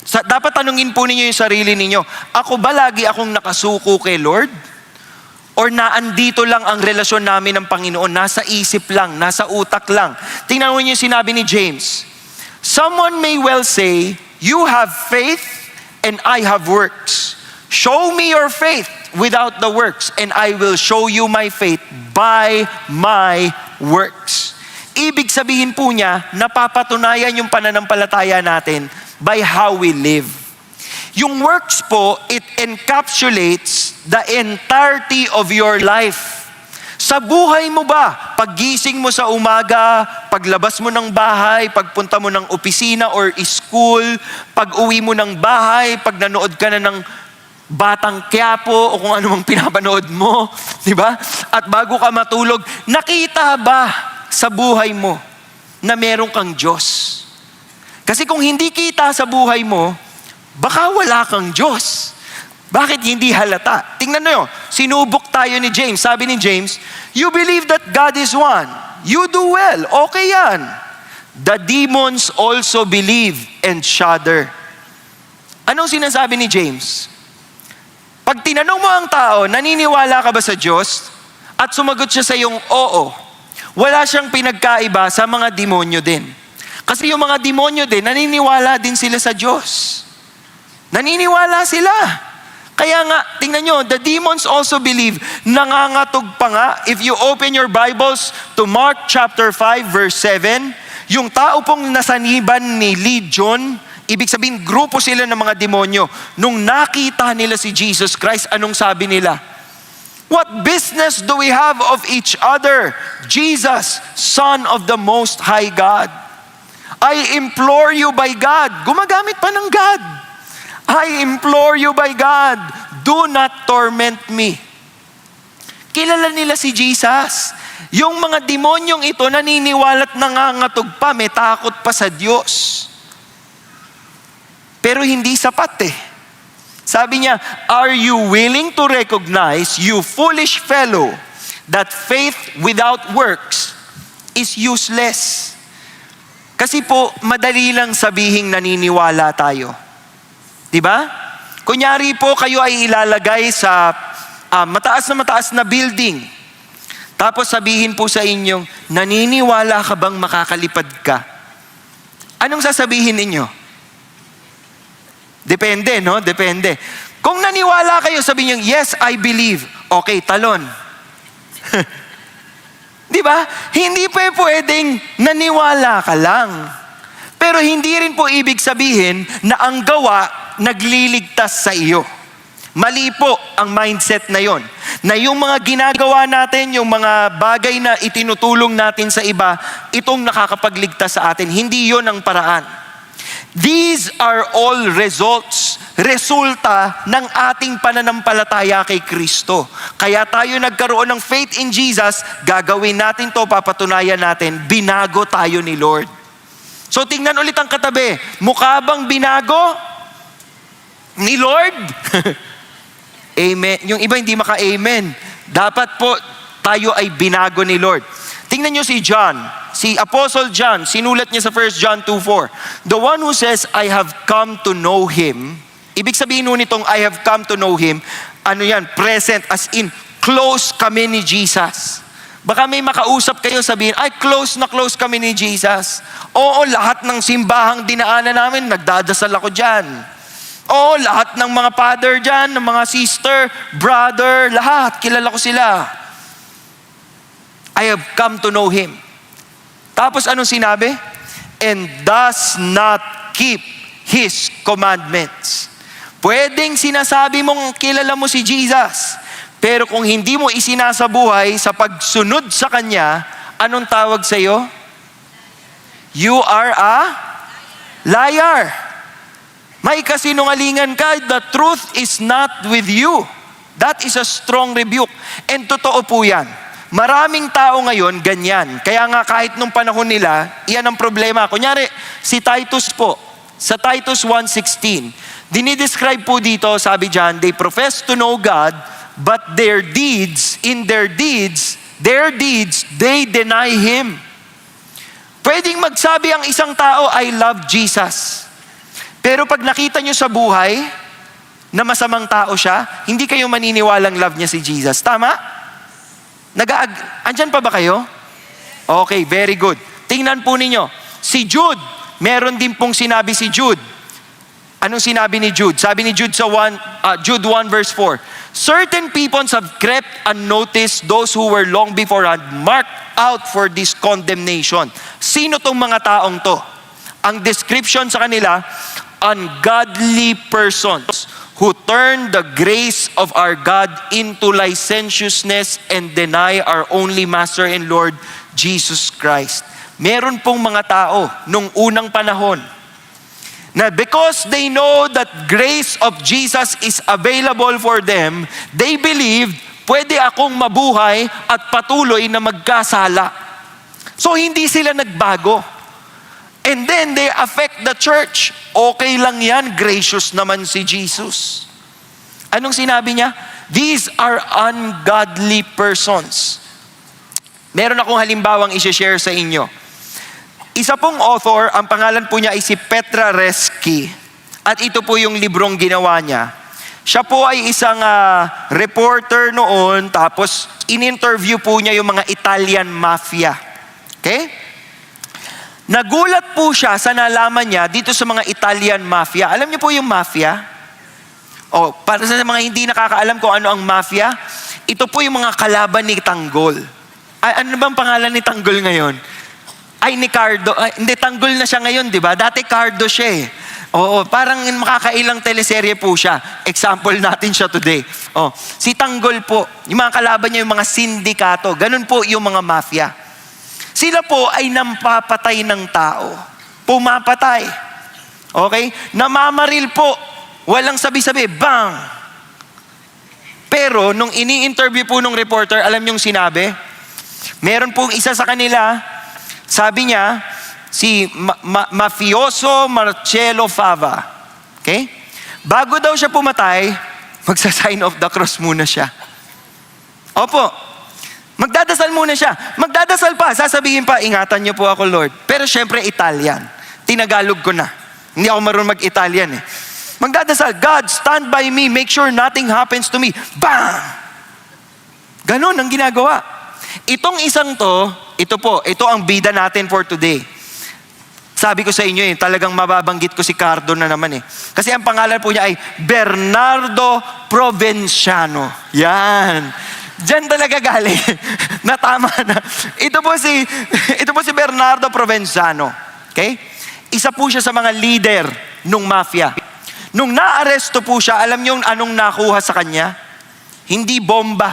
Dapat tanungin po ninyo yung sarili ninyo, ako ba lagi akong nakasuko kay Lord? Or naandito lang ang relasyon namin ng Panginoon, nasa isip lang, nasa utak lang? Tingnan mo yung sinabi ni James. Someone may well say, you have faith and I have works. Show me your faith without the works and I will show you my faith by my works. Ibig sabihin po niya, napapatunayan yung pananampalataya natin by how we live. Yung works po, it encapsulates the entirety of your life. Sa buhay mo ba, paggising mo sa umaga, paglabas mo ng bahay, pagpunta mo ng opisina or school, pag-uwi mo ng bahay, pag nanood ka na ng Batang Quiapo o kung ano mang pinapanood mo, di ba? At bago ka matulog, nakita ba sa buhay mo na meron kang Diyos? Kasi kung hindi kita sa buhay mo, baka wala kang Diyos. Bakit hindi halata? Tingnan nyo, sinubok tayo ni James. Sabi ni James, you believe that God is one. You do well. Okay yan. The demons also believe and shudder. Anong sinasabi ni James? Pag tinanong mo ang tao, naniniwala ka ba sa Diyos? At sumagot siya sa iyong oo. Wala siyang pinagkaiba sa mga demonyo din. Kasi yung mga demonyo din, naniniwala din sila sa Diyos. Naniniwala sila. Kaya nga, tingnan nyo, the demons also believe, nangangatog pa nga. If you open your Bibles to Mark chapter 5 verse 7, yung tao pong nasaniban ni Legion, ibig sabihin, grupo sila ng mga demonyo. Nung nakita nila si Jesus Christ, anong sabi nila? What business do we have of each other? Jesus, Son of the Most High God. I implore you by God. Gumagamit pa ng God. I implore you by God. Do not torment me. Kilala nila si Jesus. Yung mga demonyong ito naniniwalat nangangatog pa, may takot pa sa Diyos. Pero hindi sapat eh. Sabi niya, are you willing to recognize, you foolish fellow, that faith without works is useless? Kasi po, madali lang sabihing naniniwala tayo. Diba? Kunyari po, kayo ay ilalagay sa mataas na building. Tapos sabihin po sa inyong, naniniwala ka bang makakalipad ka? Anong sasabihin ninyo? Depende, no? Depende. Kung naniwala kayo, sabihin niyo, yes, I believe. Okay, talon. Di ba? Hindi pa pwedeng naniwala ka lang. Pero hindi rin po ibig sabihin na ang gawa nagliligtas sa iyo. Mali po ang mindset na yon. Na yung mga ginagawa natin, yung mga bagay na itinutulong natin sa iba, itong nakakapagligtas sa atin. Hindi yon ang paraan. These are all resulta ng ating pananampalataya kay Kristo. Kaya tayo nagkaroon ng faith in Jesus, gagawin natin to, papatunayan natin, binago tayo ni Lord. So tingnan ulit ang katabi, mukha bang binago ni Lord? Amen. Yung iba hindi maka-amen. Dapat po, tayo ay binago ni Lord. Tingnan nyo si John, si Apostle John, sinulat niya sa 1 John 2:4. The one who says, I have come to know Him, ibig sabihin nun itong I have come to know Him, ano yan, present, as in, close kami ni Jesus. Baka may makausap kayo sabihin, ay close na close kami ni Jesus. Oo, lahat ng simbahang dinaanan namin, nagdadasal ako dyan. Oo, lahat ng mga father dyan, ng mga sister, brother, lahat, kilala ko sila. I have come to know Him. Tapos anong sinabi? And does not keep His commandments. Pwedeng sinasabi mong kilala mo si Jesus, pero kung hindi mo isinasabuhay sa pagsunod sa Kanya, anong tawag sa iyo? You are a liar. May kasinungalingan ka, the truth is not with you. That is a strong rebuke. And totoo po yan. Maraming tao ngayon, ganyan. Kaya nga kahit nung panahon nila, iyan ang problema. Kunyari, si Titus po, sa Titus 1:16, dinidescribe po dito, sabi dyan, they profess to know God, but their deeds, they deny Him. Pwedeng magsabi ang isang tao, I love Jesus. Pero pag nakita nyo sa buhay na masamang tao siya, hindi kayo maniniwalang love niya si Jesus. Tama? Andyan pa ba kayo? Okay, very good. Tingnan po ninyo. Si Jude, meron din pong sinabi si Jude. Anong sinabi ni Jude? Sabi ni Jude sa Jude 1 verse 4, certain peoples have crept unnoticed, those who were long beforehand marked out for this condemnation. Sino tong mga taong to? Ang description sa kanila, ungodly persons who turn the grace of our God into licentiousness and deny our only Master and Lord, Jesus Christ. Meron pong mga tao nung unang panahon na because they know that grace of Jesus is available for them, they believed, pwede akong mabuhay at patuloy na magkasala. So hindi sila nagbago. And then they affect the church. Okay lang yan, gracious naman si Jesus. Anong sinabi niya? These are ungodly persons. Meron akong halimbawang i-share sa inyo. Isa pong author, ang pangalan po niya ay si Petra Reski. At ito po yung librong ginawa niya. Siya po ay isang reporter noon, tapos in-interview po niya yung mga Italian mafia. Okay? Nagulat po siya sa nalaman niya dito sa mga Italian mafia. Alam niyo po yung mafia? Para sa mga hindi nakakaalam kung ano ang mafia, ito po yung mga kalaban ni Tanggol. Ano bang pangalan ni Tanggol ngayon? Ni Cardo. Hindi, Tanggol na siya ngayon, di ba? Dati Cardo siya eh. Oo, parang makakailang teleserye po siya. Example natin siya today. Si Tanggol po, yung mga kalaban niya, yung mga sindikato. Ganun po yung mga mafia. Sila po ay nampapatay ng tao. Pumapatay. Okay? Namamaril po. Walang sabi-sabi. Bang! Pero nung ini-interview po nung reporter, alam niyong sinabi? Meron pong isa sa kanila, sabi niya, si Mafioso Marcello Fava. Okay? Bago daw siya pumatay, magsa-sign of the cross muna siya. Opo. Magdadasal muna siya. Magdadasal pa. Sasabihin pa, ingatan niyo po ako, Lord. Pero syempre, Italian. Tinagalog ko na. Hindi ako marunong mag-Italian eh. Magdadasal, God, stand by me. Make sure nothing happens to me. Bang! Ganon ang ginagawa. Itong isang to, ito ang bida natin for today. Sabi ko sa inyo talagang mababanggit ko si Cardo na naman eh. Kasi ang pangalan po niya ay Bernardo Provenciano. Yan. Diyan talaga galing. Natama na. Ito po si Bernardo Provenciano. Okay? Isa po siya sa mga leader nung mafia. Nung naaresto po siya, alam niyo anong nakuha sa kanya? Hindi bomba.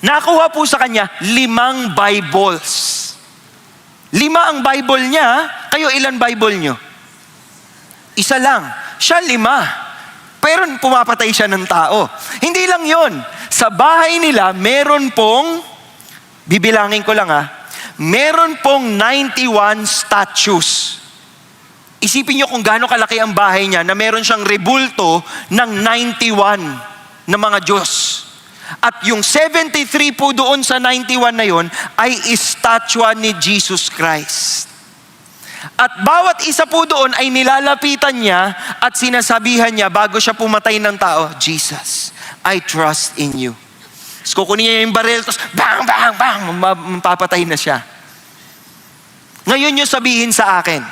Nakuha po sa kanya 5 Bibles. 5 ang Bible niya. Kayo ilan Bible niyo? Isa lang. Siya 5. Pero pumapatay siya ng tao. Hindi lang yon. Sa bahay nila, meron pong, bibilangin ko lang meron pong 91 statues. Isipin niyo kung gaano kalaki ang bahay niya na meron siyang rebulto ng 91 na mga Diyos. At yung 73 po doon sa 91 na yon ay estatwa ni Jesus Christ. At bawat isa po doon ay nilalapitan niya at sinasabihan niya bago siya pumatay ng tao, Jesus, I trust in you. So kukunin niya yung baril, tapos bang, bang, bang, mapapatay na siya. Ngayon yung sabihin sa akin,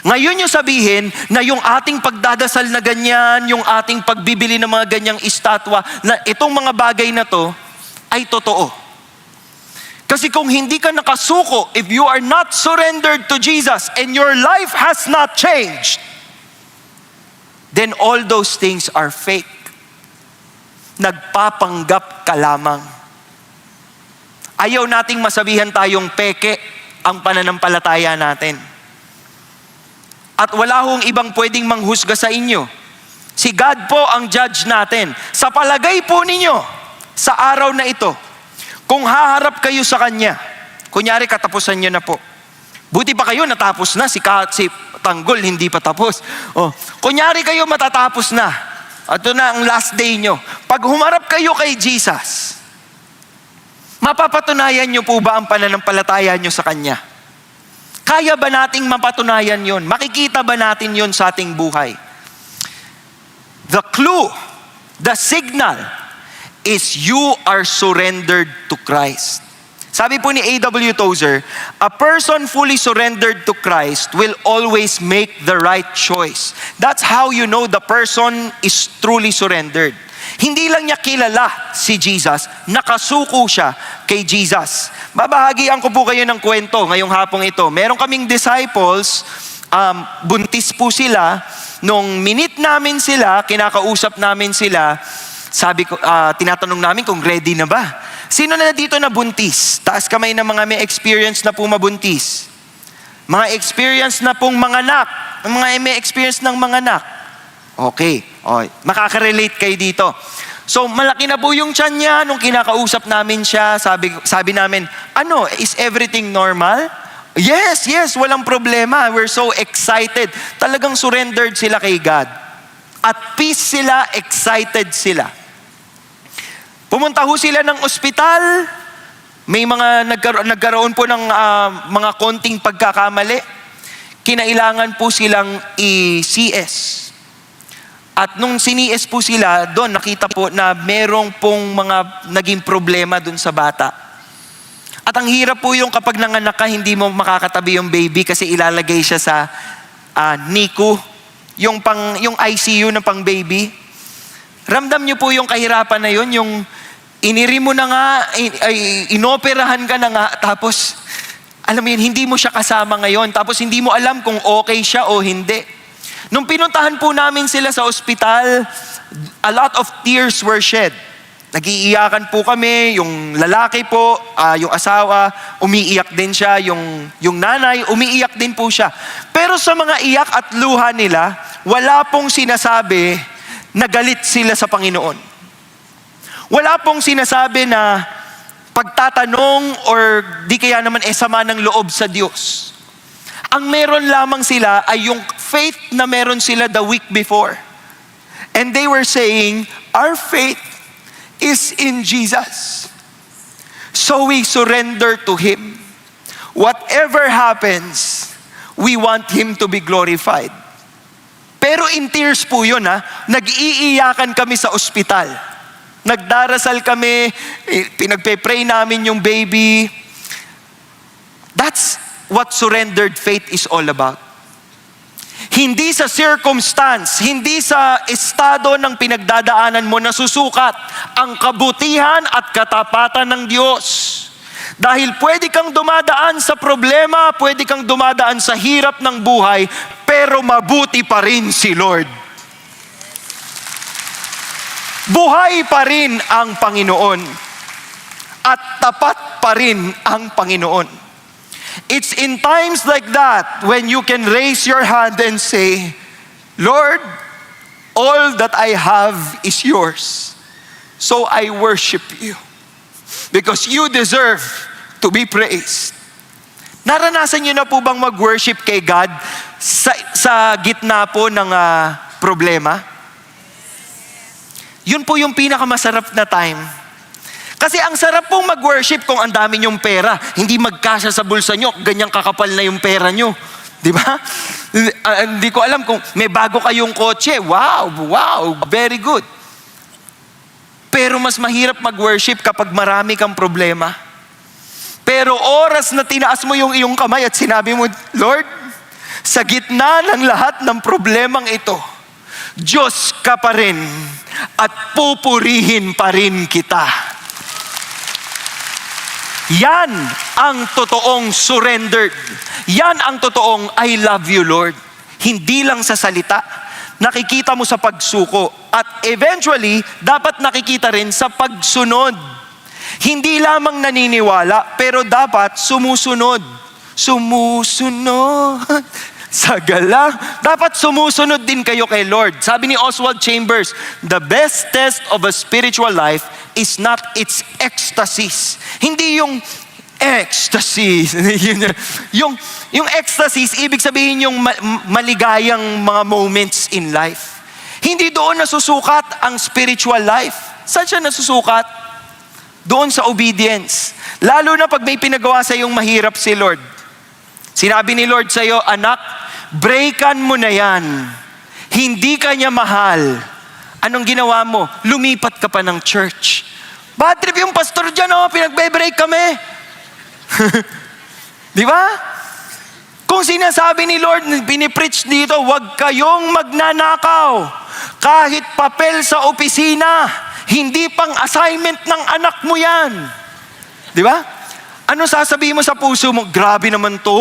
ngayon yung sabihin na yung ating pagdadasal na ganyan, yung ating pagbibili ng mga ganyang estatwa, na itong mga bagay na to ay totoo. Kasi kung hindi ka nakasuko, if you are not surrendered to Jesus and your life has not changed, then all those things are fake. Nagpapanggap ka lamang. Ayaw nating masabihan tayong peke ang pananampalataya natin. At wala hong ibang pwedeng manghusga sa inyo. Si God po ang judge natin. Sa palagay po ninyo, sa araw na ito, kung haharap kayo sa Kanya, kunyari katapusan nyo na po. Buti pa kayo natapos na, si Tanggol hindi pa tapos. Kunyari kayo matatapos na. Ito na ang last day nyo. Pag humarap kayo kay Jesus, mapapatunayan nyo po ba ang pananampalataya nyo sa Kanya? Kaya ba nating mapatunayan yon? Makikita ba natin yon sa ating buhay? The clue, the signal, is you are surrendered to Christ. Sabi po ni A.W. Tozer, a person fully surrendered to Christ will always make the right choice. That's how you know the person is truly surrendered. Hindi lang niya kilala si Jesus, nakasuko siya kay Jesus. Babahagian ko po kayo ng kwento ngayong hapong ito. Meron kaming disciples, buntis po sila. Nung minute namin sila, kinakausap namin sila, sabi ko, tinatanong namin kung ready na ba. Sino na dito na buntis? Taas kamay ng mga may experience na po mabuntis. Mga experience na pong manganak. Mga may experience ng manganak. Okay. Makaka-relate kayo dito. So, malaki na po yung tiyan niya. Nung kinakausap namin siya, sabi namin, is everything normal? Yes, walang problema. We're so excited. Talagang surrendered sila kay God. At peace sila, excited sila. Pumunta ho sila ng ospital. May mga nagkaroon po ng mga konting pagkakamali. Kinailangan po silang i-CS. At nung sinies po sila, doon nakita po na merong pong mga naging problema doon sa bata. At ang hirap po yung kapag nanganak ka, hindi mo makakatabi yung baby kasi ilalagay siya sa NICU, yung ICU na pang baby. Ramdam niyo po yung kahirapan na yun, yung iniri mo na nga, inoperahan ka na nga, tapos alam mo yun, hindi mo siya kasama ngayon, tapos hindi mo alam kung okay siya o hindi. Nung pinuntahan po namin sila sa ospital, a lot of tears were shed. Nag-iiyakan po kami, yung lalaki po, yung asawa, umiiyak din siya, yung nanay, umiiyak din po siya. Pero sa mga iyak at luha nila, wala pong sinasabi na galit sila sa Panginoon. Wala pong sinasabi na pagtatanong or di kaya naman sama ng loob sa Diyos. Ang meron lamang sila ay yung faith na meron sila the week before. And they were saying, our faith is in Jesus. So we surrender to Him. Whatever happens, we want Him to be glorified. Pero in tears po yun nag-iiyakan kami sa ospital. Nagdarasal kami, pinagpe-pray namin yung baby. That's what surrendered faith is all about. Hindi sa circumstance, hindi sa estado ng pinagdadaanan mo nasusukat ang kabutihan at katapatan ng Diyos. Dahil pwede kang dumadaan sa problema, pwede kang dumadaan sa hirap ng buhay, pero mabuti pa rin si Lord. Buhay pa rin ang Panginoon. At tapat pa rin ang Panginoon. It's in times like that when you can raise your hand and say, Lord, all that I have is yours. So I worship you because you deserve to be praised. Naranasan niyo na po bang mag-worship kay God sa gitna po ng problema? Yun po yung pinakamasarap na time Kasi ang sarap pong mag-worship kung ang dami nyong pera. Hindi magkasya sa bulsa nyo, ganyang kakapal na yung pera nyo. Di ba? Hindi ko alam kung may bago kayong kotse. Wow, very good. Pero mas mahirap mag-worship kapag marami kang problema. Pero oras na tinaas mo yung iyong kamay at sinabi mo, Lord, sa gitna ng lahat ng problemang ito, Diyos ka pa rin at pupurihin pa rin kita. Yan ang totoong surrendered. Yan ang totoong I love you, Lord. Hindi lang sa salita, nakikita mo sa pagsuko. At eventually, dapat nakikita rin sa pagsunod. Hindi lamang naniniwala, pero dapat sumusunod. Sumusunod. Sa gala. Dapat sumusunod din kayo kay Lord. Sabi ni Oswald Chambers, the best test of a spiritual life is not its ecstasies. Hindi yung ecstasies. yung ecstasies, ibig sabihin yung maligayang mga moments in life. Hindi doon nasusukat ang spiritual life. Saan siya nasusukat? Doon sa obedience. Lalo na pag may pinagawa sa iyong mahirap si Lord. Sinabi ni Lord sa iyo, anak, breakan mo na yan. Hindi ka niya mahal. Anong ginawa mo? Lumipat ka pa ng church. Bad trip yung pastor dyan, pinagbe-break kami. Di ba? Kung sinasabi ni Lord, pinipreach dito, huwag kayong magnanakaw. Kahit papel sa opisina, hindi pang assignment ng anak mo yan. Di ba? Ano sasabihin mo sa puso mo? Grabe naman to.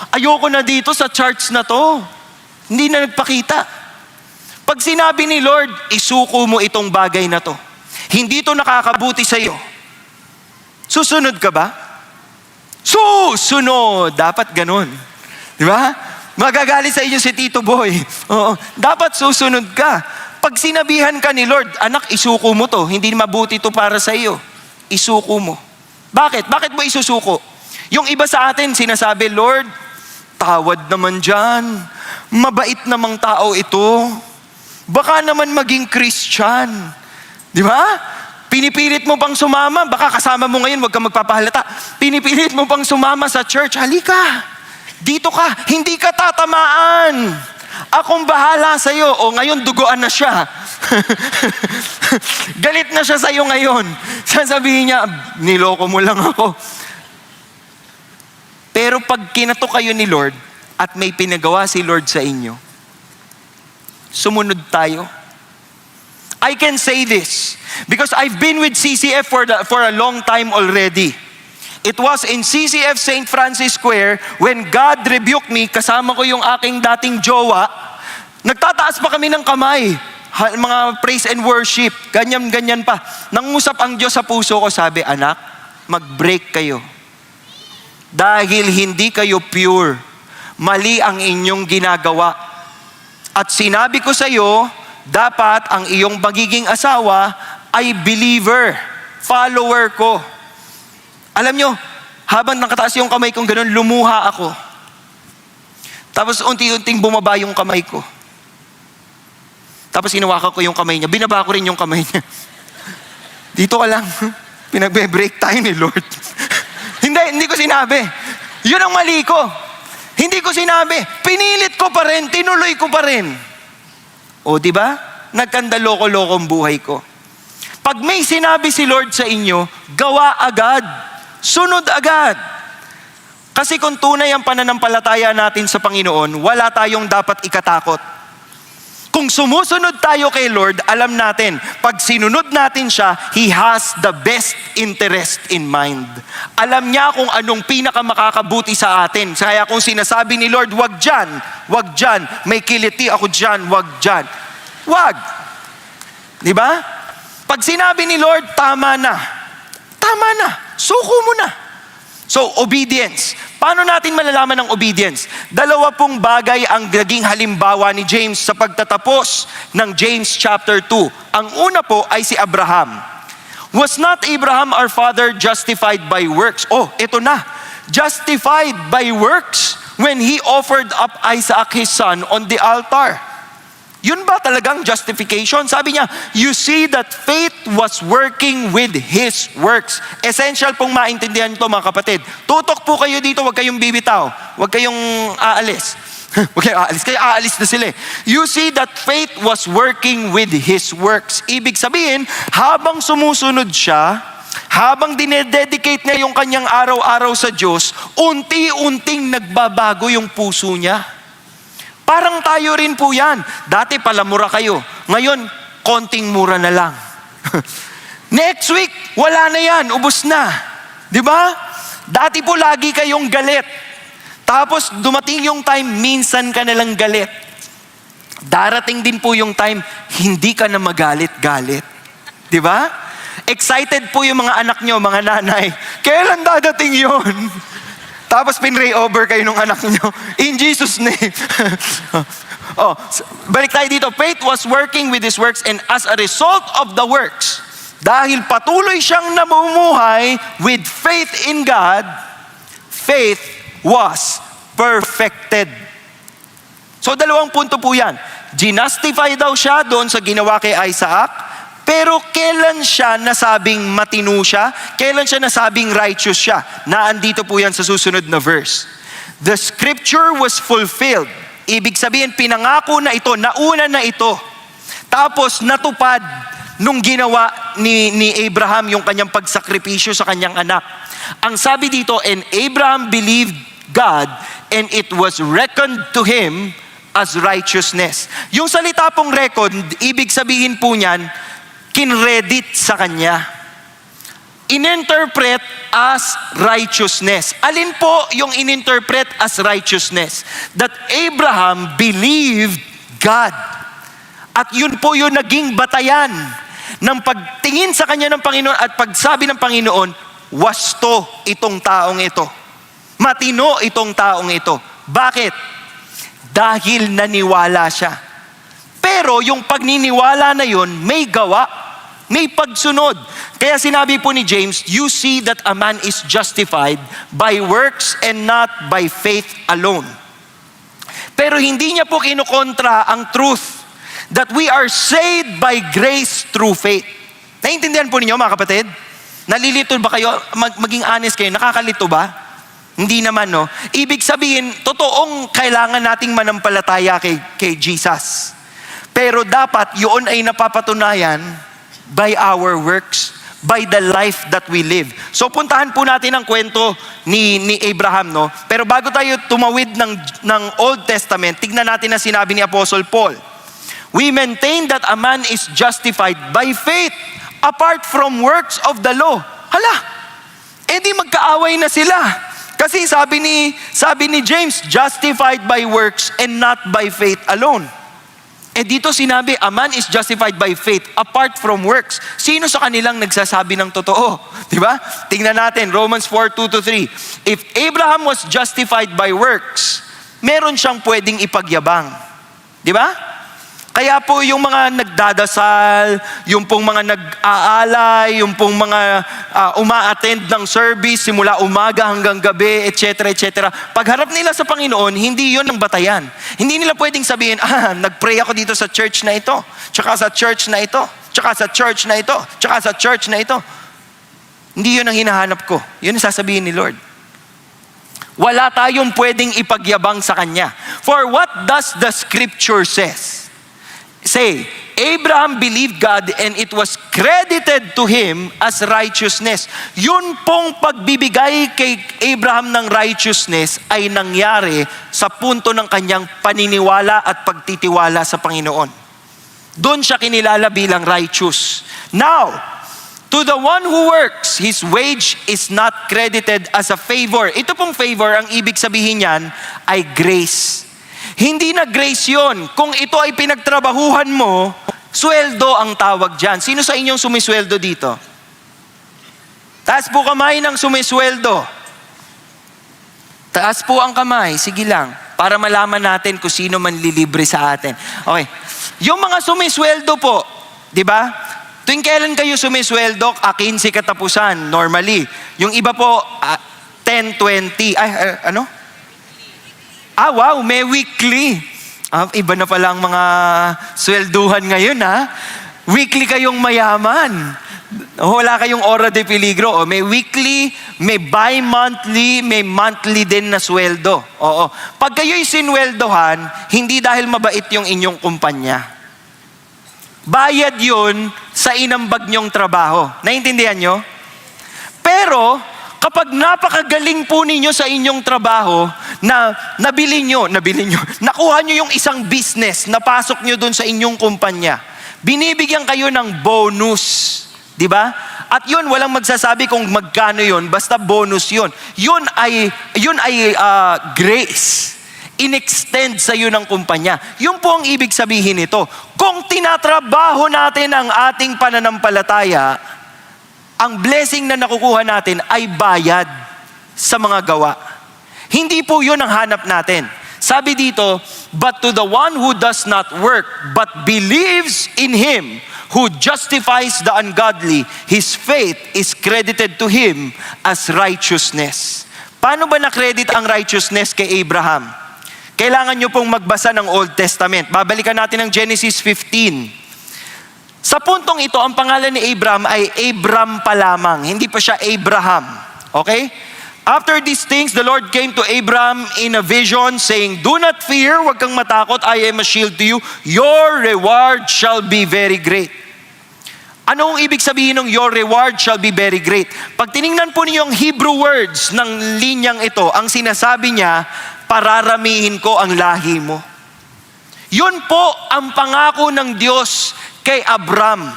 Ayoko na dito sa church na to. Hindi na nagpakita. Pag sinabi ni Lord, isuko mo itong bagay na to. Hindi to nakakabuti sa iyo. Susunod ka ba? Susunod. Dapat ganun. Di ba? Magagalit sa inyo si Tito Boy. Oo. Dapat susunod ka. Pag sinabihan ka ni Lord, anak, isuko mo to. Hindi mabuti to para sa iyo. Isuko mo. Bakit? Bakit mo isusuko? Yung iba sa atin sinasabi, Lord, tawad naman dyan. Mabait namang tao ito. Baka naman maging Christian. Di ba? Pinipilit mo pang sumama. Baka kasama mo ngayon, huwag kang magpapahalata. Pinipilit mo pang sumama sa church. Halika. Dito ka. Hindi ka tatamaan. Akong bahala sa iyo. O ngayon, duguan na siya. Galit na siya sa iyo ngayon. Sasabihin niya, niloko mo lang ako. Pero pag kinato kayo ni Lord at may pinagawa si Lord sa inyo, sumunod tayo. I can say this because I've been with CCF for a long time already. It was in CCF St. Francis Square when God rebuked me, kasama ko yung aking dating jowa, nagtataas pa kami ng kamay, mga praise and worship, ganyan pa. Nangusap ang Diyos sa puso ko, sabi, anak, mag-break kayo. Dahil hindi kayo pure, mali ang inyong ginagawa. At sinabi ko sa iyo, dapat ang iyong magiging asawa ay believer, follower ko. Alam nyo, habang nakataas yung kamay kong ganun, lumuha ako. Tapos unti-unting bumaba yung kamay ko. Tapos inawakan ko yung kamay niya. Binaba ko rin yung kamay niya. Dito ka lang. Pinagbe-break tayo ni Lord. Hindi ko sinabi. Yun ang mali ko. Hindi ko sinabi. Pinilit ko pa rin. Tinuloy ko pa rin. O, di ba? Nagkandaloko-loko ang buhay ko. Pag may sinabi si Lord sa inyo, gawa agad. Sunod agad. Kasi kung tunay ang pananampalataya natin sa Panginoon, wala tayong dapat ikatakot. Kung sumusunod tayo kay Lord, alam natin, pag sinunod natin siya, He has the best interest in mind. Alam niya kung anong pinakamakakabuti sa atin. Kaya kung sinasabi ni Lord, wag dyan, may kiliti ako dyan, wag dyan. Wag. Di ba? Pag sinabi ni Lord, tama na. Suko mo na. So, obedience. Paano natin malalaman ang obedience? 2 bagay ang naging halimbawa ni James sa pagtatapos ng James chapter 2. Ang una po ay si Abraham. Was not Abraham our father justified by works? Oh, ito na. Justified by works when he offered up Isaac his son on the altar. Yun ba talagang justification? Sabi niya, you see that faith was working with His works. Essential pong maintindihan ito mga kapatid. Tutok po kayo dito, huwag kayong bibitaw. Huwag kayong aalis. Huwag kayong aalis. Kaya aalis na sila eh. You see that faith was working with His works. Ibig sabihin, habang sumusunod siya, habang dinededicate niya yung kanyang araw-araw sa Diyos, unti-unting nagbabago yung puso niya. Parang tayo rin po yan. Dati palamura kayo. Ngayon, konting mura na lang. Next week, wala na yan. Ubus na. Di ba? Dati po lagi kayong galit. Tapos dumating yung time, minsan ka na lang galit. Darating din po yung time, hindi ka na magalit-galit. Di ba? Excited po yung mga anak nyo, mga nanay. Kailan dadating yun? Tapos pinray over kayo ng anak nyo. In Jesus' name. Balik tayo dito. Faith was working with His works, and as a result of the works, dahil patuloy siyang namumuhay with faith in God, faith was perfected. So dalawang punto po yan. Ginustify daw siya doon sa ginawa kay Isaac, pero kailan siya nasabing matino siya? Kailan siya nasabing righteous siya? Naandito po yan sa susunod na verse. The scripture was fulfilled. Ibig sabihin, pinangako na ito, nauna na ito. Tapos natupad nung ginawa ni Abraham yung kanyang pagsakripisyo sa kanyang anak. Ang sabi dito, and Abraham believed God, and it was reckoned to him as righteousness. Yung salita pong record, ibig sabihin po niyan, kinredit sa kanya. Ininterpret as righteousness. Alin po yung ininterpret as righteousness? That Abraham believed God. At yun po yung naging batayan ng pagtingin sa kanya ng Panginoon at pagsabi ng Panginoon, wasto itong taong ito. Matino itong taong ito. Bakit? Dahil naniwala siya. Pero yung pagniniwala na yun, may gawa, may pagsunod. Kaya sinabi po ni James, you see that a man is justified by works and not by faith alone. Pero hindi niya po kinukontra ang truth that we are saved by grace through faith. Naiintindihan po ninyo mga kapatid? Nalilito ba kayo? Maging honest kayo, nakakalito ba? Hindi naman, no? Ibig sabihin, totoong kailangan nating manampalataya kay Jesus. Pero dapat yun ay napapatunayan by our works, by the life that we live. So puntahan po natin ang kwento ni Abraham, no? Pero bago tayo tumawid ng Old Testament, tignan natin na sinabi ni Apostle Paul. We maintain that a man is justified by faith apart from works of the law. Hala, edi magkaaway na sila. Kasi sabi ni James, justified by works and not by faith alone. Dito sinabi, a man is justified by faith apart from works. Sino sa kanilang nagsasabi ng totoo? Diba? Tingnan natin, Romans 4:2-3. If Abraham was justified by works, meron siyang pwedeng ipagyabang. Diba? Kaya po yung mga nagdadasal, yung pong mga nag-aalay, yung pong mga uma-attend ng service simula umaga hanggang gabi, etc., etc. Pagharap nila sa Panginoon, hindi yon ang batayan. Hindi nila pwedeng sabihin, nag-pray ako dito sa church na ito, tsaka sa church na ito, tsaka sa church na ito, tsaka sa church na ito. Hindi yun ang hinahanap ko. Yun ang sasabihin ni Lord. Wala tayong pwedeng ipagyabang sa Kanya. For what does the scripture says? Say, Abraham believed God and it was credited to him as righteousness. Yun pong pagbibigay kay Abraham ng righteousness ay nangyari sa punto ng kanyang paniniwala at pagtitiwala sa Panginoon. Doon siya kinilala bilang righteous. Now, to the one who works, his wage is not credited as a favor. Ito pong favor, ang ibig sabihin niyan ay grace. Hindi na grace yun. Kung ito ay pinagtrabahuhan mo, sweldo ang tawag dyan. Sino sa inyong sumisweldo dito? Taas po kamay ng sumisweldo. Taas po ang kamay. Sige lang. Para malaman natin kung sino man lilibre sa atin. Okay. Yung mga sumisweldo po, di ba? Tuwing kailan kayo sumisweldo, 15 katapusan, normally. Yung iba po, 10, 20. Wow, may weekly. Iba na pala ang mga swelduhan ngayon, ha? Weekly kayong mayaman. Wala kayong ora de peligro. O, may weekly, may bi-monthly, may monthly din na sweldo. Oo. Pag kayo'y sinweldohan, hindi dahil mabait yung inyong kumpanya. Bayad yun sa inambag nyong trabaho. Naintindihan nyo? Pero, kapag napakagaling po ninyo sa inyong trabaho, na nabili nyo, nakuha nyo yung isang business, napasok nyo dun sa inyong kumpanya, binibigyan kayo ng bonus. Di ba? At yun, walang magsasabi kung magkano yun, basta bonus yun. Yun ay grace. In-extend sa iyo ng kumpanya. Yun po ang ibig sabihin nito. Kung tinatrabaho natin ang ating pananampalataya, ang blessing na nakukuha natin ay bayad sa mga gawa. Hindi po yun ang hanap natin. Sabi dito, but to the one who does not work, but believes in Him who justifies the ungodly, his faith is credited to him as righteousness. Paano ba na-credit ang righteousness kay Abraham? Kailangan nyo pong magbasa ng Old Testament. Babalikan natin ang Genesis 15. Sa puntong ito, ang pangalan ni Abraham ay Abram pa lamang. Hindi pa siya Abraham. Okay? After these things, the Lord came to Abram in a vision saying, do not fear, huwag kang matakot, I am a shield to you. Your reward shall be very great. Anong ibig sabihin ng your reward shall be very great? Pag tiningnan po niyo yung Hebrew words ng linyang ito, ang sinasabi niya, pararamihin ko ang lahi mo. Yun po ang pangako ng Diyos kay Abram.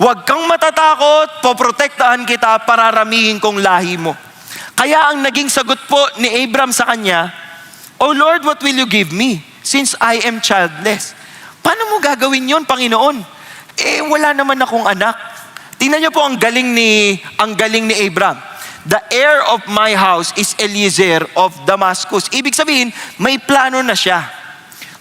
Huwag kang matatakot, poprotektahan kita, pararamihin kong lahi mo. Kaya ang naging sagot po ni Abram sa kanya, Oh Lord, what will you give me since I am childless? Paano mo gagawin yon, Panginoon? Wala naman akong anak. Tingnan niyo po ang galing ni Abram. The heir of my house is Eliezer of Damascus. Ibig sabihin, may plano na siya.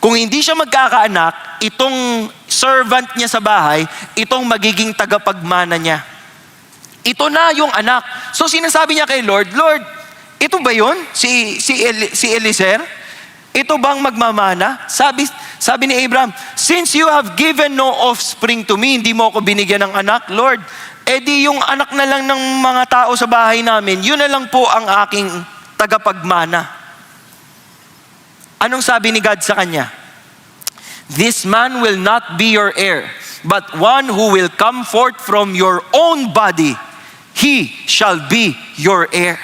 Kung hindi siya magkakaanak, itong servant niya sa bahay, itong magiging tagapagmana niya. Ito na yung anak. So sinasabi niya kay Lord, Lord, ito ba yun? Si Eliezer? Ito bang magmamana? Sabi ni Abraham, since you have given no offspring to me, hindi mo ako binigyan ng anak, Lord, di yung anak na lang ng mga tao sa bahay namin, yun na lang po ang aking tagapagmana. Anong sabi ni God sa kanya? This man will not be your heir, but one who will come forth from your own body, he shall be your heir.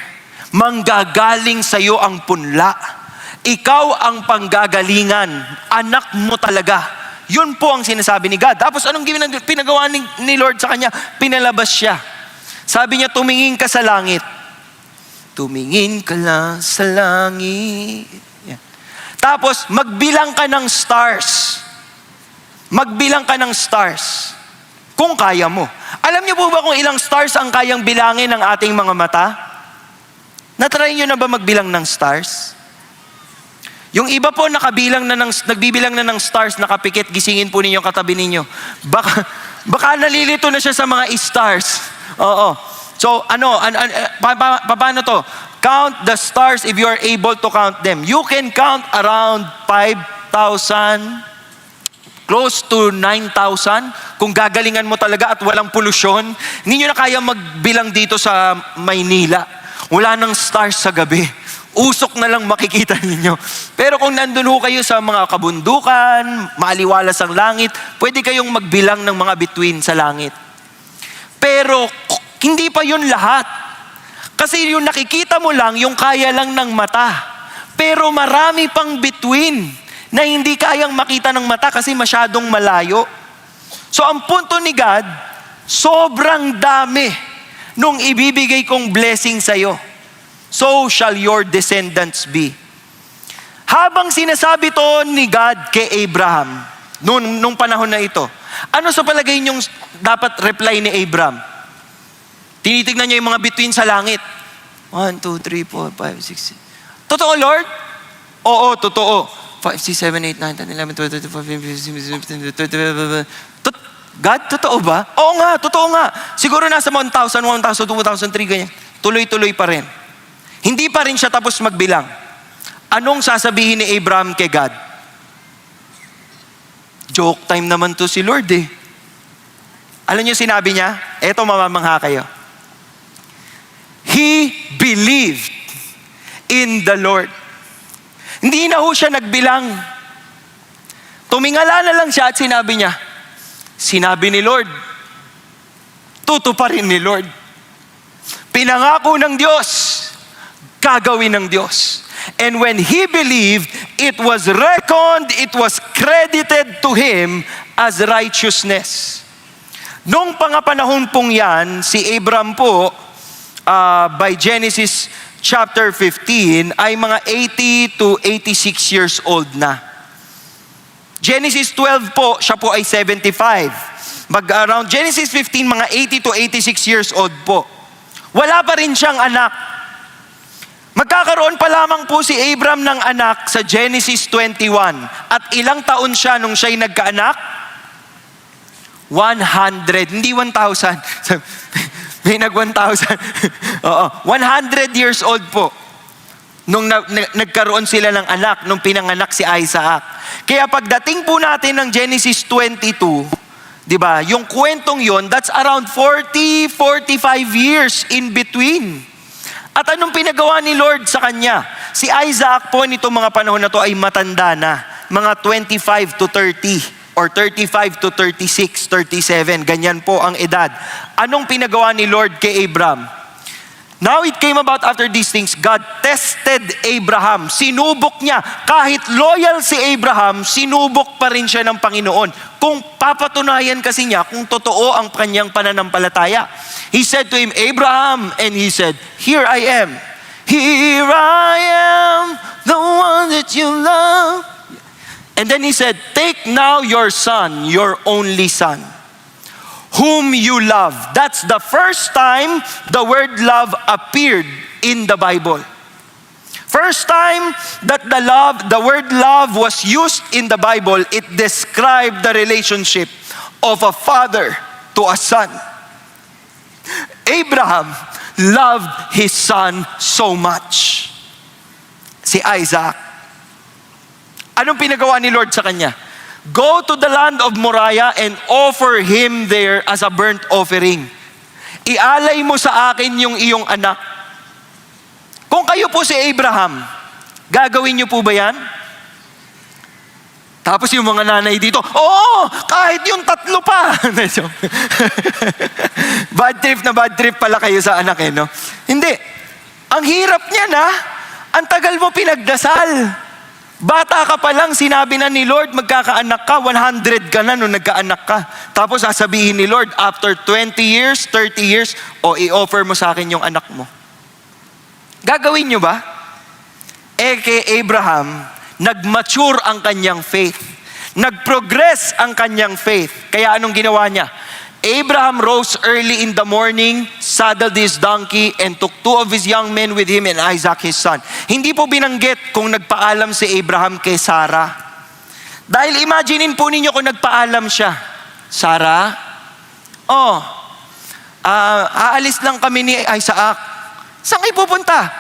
Manggagaling sa iyo ang punla. Ikaw ang panggagalingan. Anak mo talaga. Yun po ang sinasabi ni God. Tapos anong pinagawa ni Lord sa kanya? Pinalabas siya. Sabi niya, tumingin ka sa langit. Tumingin ka lang sa langit. Yan. Tapos, magbilang ka ng stars. Magbilang ka ng stars. Kung kaya mo. Alam niyo po ba kung ilang stars ang kayang bilangin ng ating mga mata? Natry niyo na ba magbilang ng stars? Yung iba po nagbibilang na ng stars, nakapikit, gisingin po ninyo katabi ninyo. Baka nalilito na siya sa mga stars. Oo. So, paano to? Count the stars if you are able to count them. You can count around 5,000, close to 9,000. Kung gagalingan mo talaga at walang polusyon, hindi nyo na kaya magbilang dito sa Maynila. Wala nang stars sa gabi. Usok na lang makikita ninyo. Pero kung nandun ho kayo sa mga kabundukan, maaliwalas ang langit, pwede kayong magbilang ng mga bituin sa langit. Pero hindi pa yun lahat. Kasi yung nakikita mo lang, yung kaya lang ng mata. Pero marami pang bituin na hindi kayang makita ng mata kasi masyadong malayo. So ang punto ni God, sobrang dami nung ibibigay kong blessing sa'yo. So shall your descendants be. Habang sinasabi to ni God kay Abraham, nung panahon na ito, ano sa palagay niyong dapat reply ni Abraham? Tinitignan niya yung mga bituin sa langit. 1, 2, 3, 4, 5, 6. Totoo, Lord? Oo, totoo. 5, 6, 7, 8, 9, 10, 11, 12, 13, 14, 15, 16, 17, 18, 19. God, totoo ba? Oo nga, totoo nga. Siguro nasa 1,000, 1,000, 2,003, ganyan. Tuloy-tuloy pa rin. Hindi pa rin siya tapos magbilang. Anong sasabihin ni Abraham kay God? Joke time naman to si Lord eh. Alam niyo sinabi niya? Eto, mamamangha kayo. He believed in the Lord. Hindi na ho siya nagbilang. Tumingala na lang siya at sinabi niya, sinabi ni Lord, tutuparin ni Lord. Pinangako ng Diyos, gagawin ng Diyos. And when he believed, it was reckoned, it was credited to him as righteousness. Nung pangapanahon pong yan, si Abraham po, by Genesis chapter 15, ay mga 80 to 86 years old na. Genesis 12 po, siya po ay 75. Around Genesis 15, mga 80 to 86 years old po. Wala pa rin siyang anak. Magkakaroon pa lamang po si Abraham ng anak sa Genesis 21. At ilang taon siya nung siya'y nagkaanak? 100, hindi 1,000. May nag-1,000. Oo, 100 years old po. Nung nagkaroon sila ng anak, nung pinanganak si Isaac. Kaya pagdating po natin ng Genesis 22, di ba, yung kwentong yon, that's around 40, 45 years in between. At anong pinagawa ni Lord sa kanya? Si Isaac po nitong mga panahon na to ay matanda na. Mga 25 to 30. Or 35 to 36, 37. Ganyan po ang edad. Anong pinagawa ni Lord kay Abraham? Now it came about after these things, God tested Abraham. Sinubok niya. Kahit loyal si Abraham, sinubok pa rin siya ng Panginoon. Kung papatunayan kasi niya kung totoo ang kanyang pananampalataya. He said to him, Abraham, and he said, here I am. Here I am, the one that you love. And then he said, take now your son, your only son, whom you love. That's the first time the word love appeared in the Bible. First time that the word love was used in the Bible, it described the relationship of a father to a son. Abraham loved his son so much. Si Isaac. Anong pinagawa ni Lord sa kanya? Go to the land of Moriah and offer him there as a burnt offering. Ialay mo sa akin yung iyong anak. Kung kayo po si Abraham, gagawin niyo po ba yan? Tapos yung mga nanay dito, oo, kahit yung 3 pa. Bad trip pala kayo sa anak no? Hindi. Ang hirap niya na, ang tagal mo pinagdasal. Bata ka pa lang, sinabi na ni Lord, magkakaanak ka, 100 ka na nung nagkaanak ka. Tapos sasabihin ni Lord, after 20 years, 30 years, i-offer mo sa akin yung anak mo. Gagawin nyo ba? Kay Abraham, nag-mature ang kanyang faith. Nag-progress ang kanyang faith. Kaya anong ginawa niya? Abraham rose early in the morning, saddled his donkey, and took 2 of his young men with him and Isaac his son. Hindi po binanggit kung nagpaalam si Abraham kay Sarah. Dahil imaginin po ninyo kung nagpaalam siya. Sarah, aalis lang kami ni Isaac. Saan kayo pupunta?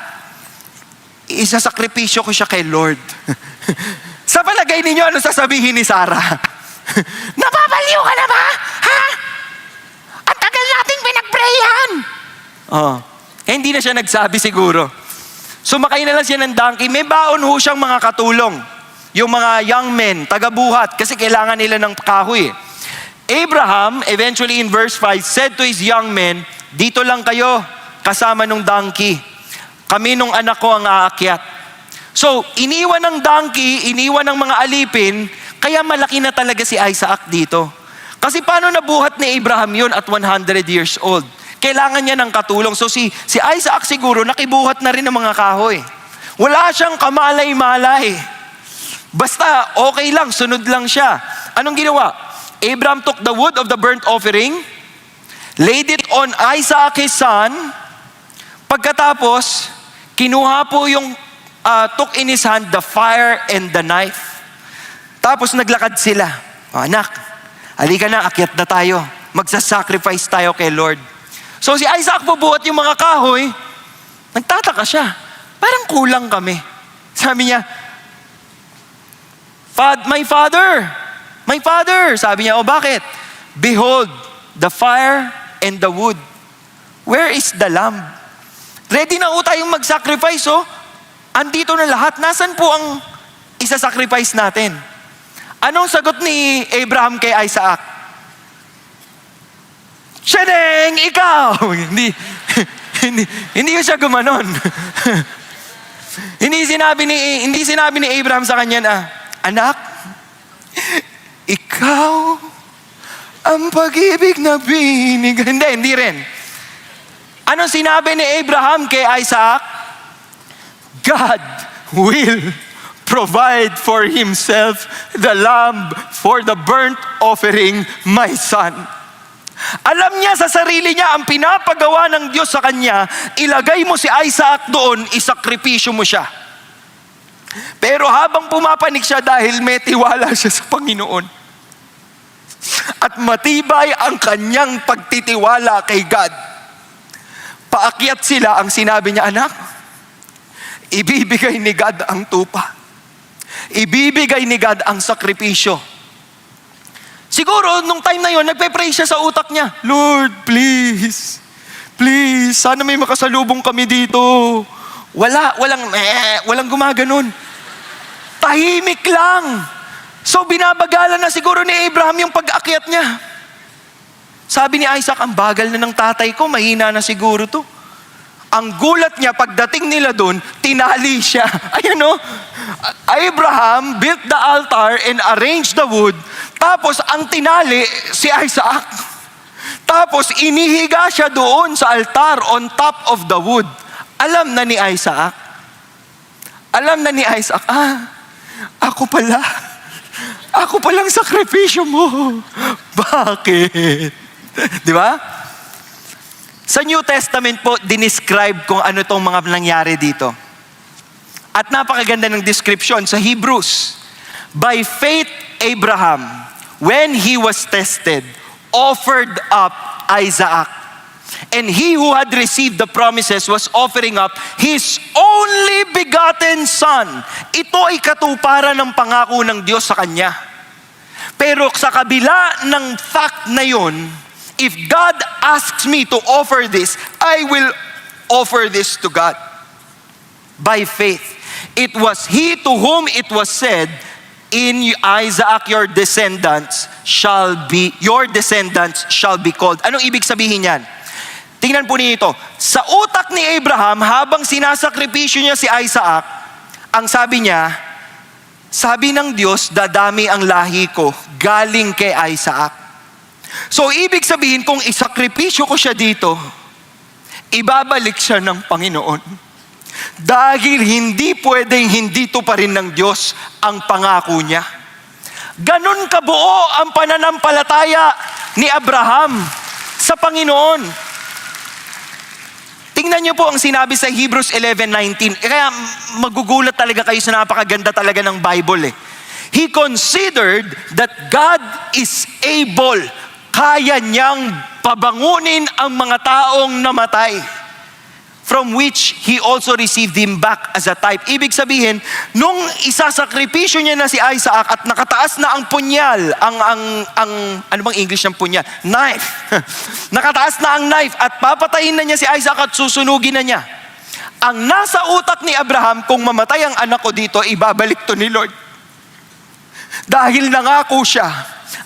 Isasakripisyo ko siya kay Lord. Sa palagay ninyo, ano sasabihin ni Sarah? Napapaliw ka na ba? Ha? Ang tagal nating pinag-prayan. Hindi na siya nagsabi siguro. Sumakay na lang siya ng donkey. May baon ho siyang mga katulong. Yung mga young men, taga-buhat, kasi kailangan nila ng kahoy. Abraham, eventually in verse 5, said to his young men, dito lang kayo, kasama nung donkey. Kami nung anak ko ang aakyat. So, iniwan ng donkey, iniwan ng mga alipin, kaya malaki na talaga si Isaac dito. Kasi paano nabuhat ni Abraham yun at 100 years old? Kailangan niya ng katulong. So si Isaac siguro nakibuhat na rin ng mga kahoy. Wala siyang kamalay-malay. Basta okay lang, sunod lang siya. Anong ginawa? Abraham took the wood of the burnt offering, laid it on Isaac his son. Pagkatapos, kinuha po yung took in his hand the fire and the knife. Tapos naglakad sila. Anak, halika na, akyat na tayo. Magsasacrifice tayo kay Lord. So si Isaac bubuhat yung mga kahoy, nagtataka siya. Parang kulang kami. Sabi niya, my father, My father, sabi niya, o bakit? Behold, the fire and the wood. Where is the lamb? Ready na po tayong mag-sacrifice, oh. Andito na lahat. Nasaan po ang isa-sacrifice natin? Anong sagot ni Abraham kay Isaac? Sheneng, ikaw! hindi siya gumanon. hindi sinabi ni Abraham sa kanya na, anak, ikaw ang pag-ibig na binig. Hindi rin. Anong sinabi ni Abraham kay Isaac? God will provide for himself the lamb for the burnt offering, my son. Alam niya sa sarili niya ang pinapagawa ng Diyos sa kanya, ilagay mo si Isaac doon, isakripisyo mo siya. Pero habang pumapanik siya dahil may tiwala siya sa Panginoon, at matibay ang kanyang pagtitiwala kay God, paakyat sila, ang sinabi niya, anak, ibibigay ni God ang tupa. Ibibigay ni God ang sakripisyo. Siguro, nung time na yon, nagpe-pray siya sa utak niya, Lord, please, sana may makasalubong kami dito. Walang gumaganon. Tahimik lang. So, binabagalan na siguro ni Abraham yung pag-akyat niya. Sabi ni Isaac, ang bagal na ng tatay ko, mahina na siguro to. Ang gulat niya, pagdating nila doon, tinali siya. Ayan o, Abraham built the altar and arranged the wood. Tapos, ang tinali, si Isaac. Tapos, inihiga siya doon sa altar on top of the wood. Alam na ni Isaac. Ako palang sakripisyo mo. Bakit? Di ba? Sa New Testament po, dinescribe kung ano itong mga nangyari dito. At napakaganda ng description sa Hebrews. By faith, Abraham, when he was tested, offered up Isaac. And he who had received the promises was offering up his only begotten son. Ito ay katuparan ng pangako ng Diyos sa kanya. Pero sa kabila ng fact na yun, if God asks me to offer this, I will offer this to God. By faith. It was he to whom it was said, in Isaac your descendants shall be called. Anong ibig sabihin yan? Tingnan po niyo ito. Sa utak ni Abraham, habang sinasakripisyo niya si Isaac, ang sabi niya, sabi ng Diyos, dadami ang lahi ko galing kay Isaac. So, ibig sabihin, kung isakripisyo ko siya dito, ibabalik siya ng Panginoon. Dahil hindi pwedeng hindi to pa rin ng Diyos ang pangako niya. Ganon kabuo ang pananampalataya ni Abraham sa Panginoon. Tingnan niyo po ang sinabi sa Hebrews 11:19. Kaya magugulat talaga kayo sa napakaganda talaga ng Bible eh. He considered that God is able, kaya niyang pabangunin ang mga taong namatay, from which He also received him back as a type. Ibig sabihin, nung isasakripisyo niya na si Isaac at nakataas na ang punyal, ano bang English ng punyal? Knife. Nakataas na ang knife at papatayin na niya si Isaac at susunugin na niya. Ang nasa utak ni Abraham, kung mamatay ang anak ko dito, ibabalik to ni Lord. Dahil nangako siya,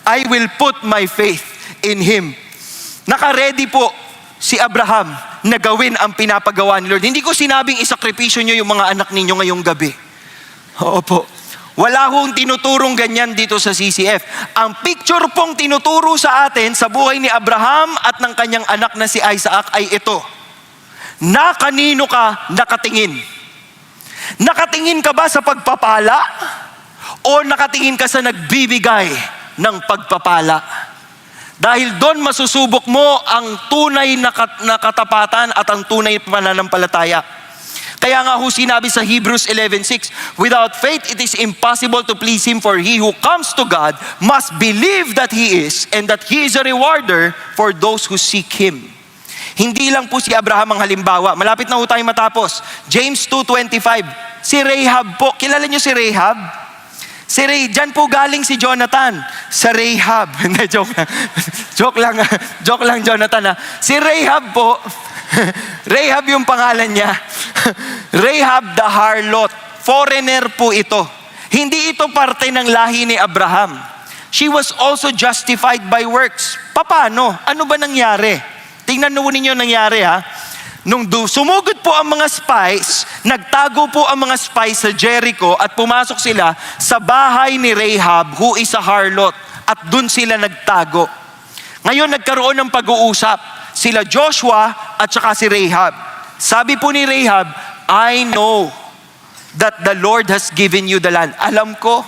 I will put my faith in Him. Naka-ready po si Abraham na gawin ang pinapagawa ni Lord. Hindi ko sinabing isakripisyo niyo yung mga anak ninyo ngayong gabi. Oo po. Wala hong tinuturong ganyan dito sa CCF. Ang picture pong tinuturo sa atin sa buhay ni Abraham at ng kanyang anak na si Isaac ay ito. Na kanino ka nakatingin? Nakatingin ka ba sa pagpapala? O nakatingin ka sa nagbibigay ng pagpapala? Dahil doon masusubok mo ang tunay na katapatan at ang tunay na pananampalataya. Kaya nga ho sinabi sa Hebrews 11:6, without faith it is impossible to please Him, for he who comes to God must believe that He is, and that He is a rewarder for those who seek Him. Hindi lang po si Abraham ang halimbawa. Malapit na ho tayo matapos. James 2:25, si Rahab po. Kilala niyo si Rahab? Dyan po galing si Jonathan sa Rahab. Hindi, joke lang. Joke lang, Jonathan ha. Si Rahab po, Rahab yung pangalan niya. Rahab the harlot. Foreigner po ito. Hindi ito parte ng lahi ni Abraham. She was also justified by works. Paano? Ano ba nangyari? Tingnan ninyo nangyari ha. Nung sumugod po ang mga spies, nagtago po ang mga spies sa Jericho at pumasok sila sa bahay ni Rahab who is a harlot at dun sila nagtago. Ngayon nagkaroon ng pag-uusap sila Joshua at saka si Rahab. Sabi po ni Rahab, I know that the Lord has given you the land. Alam ko,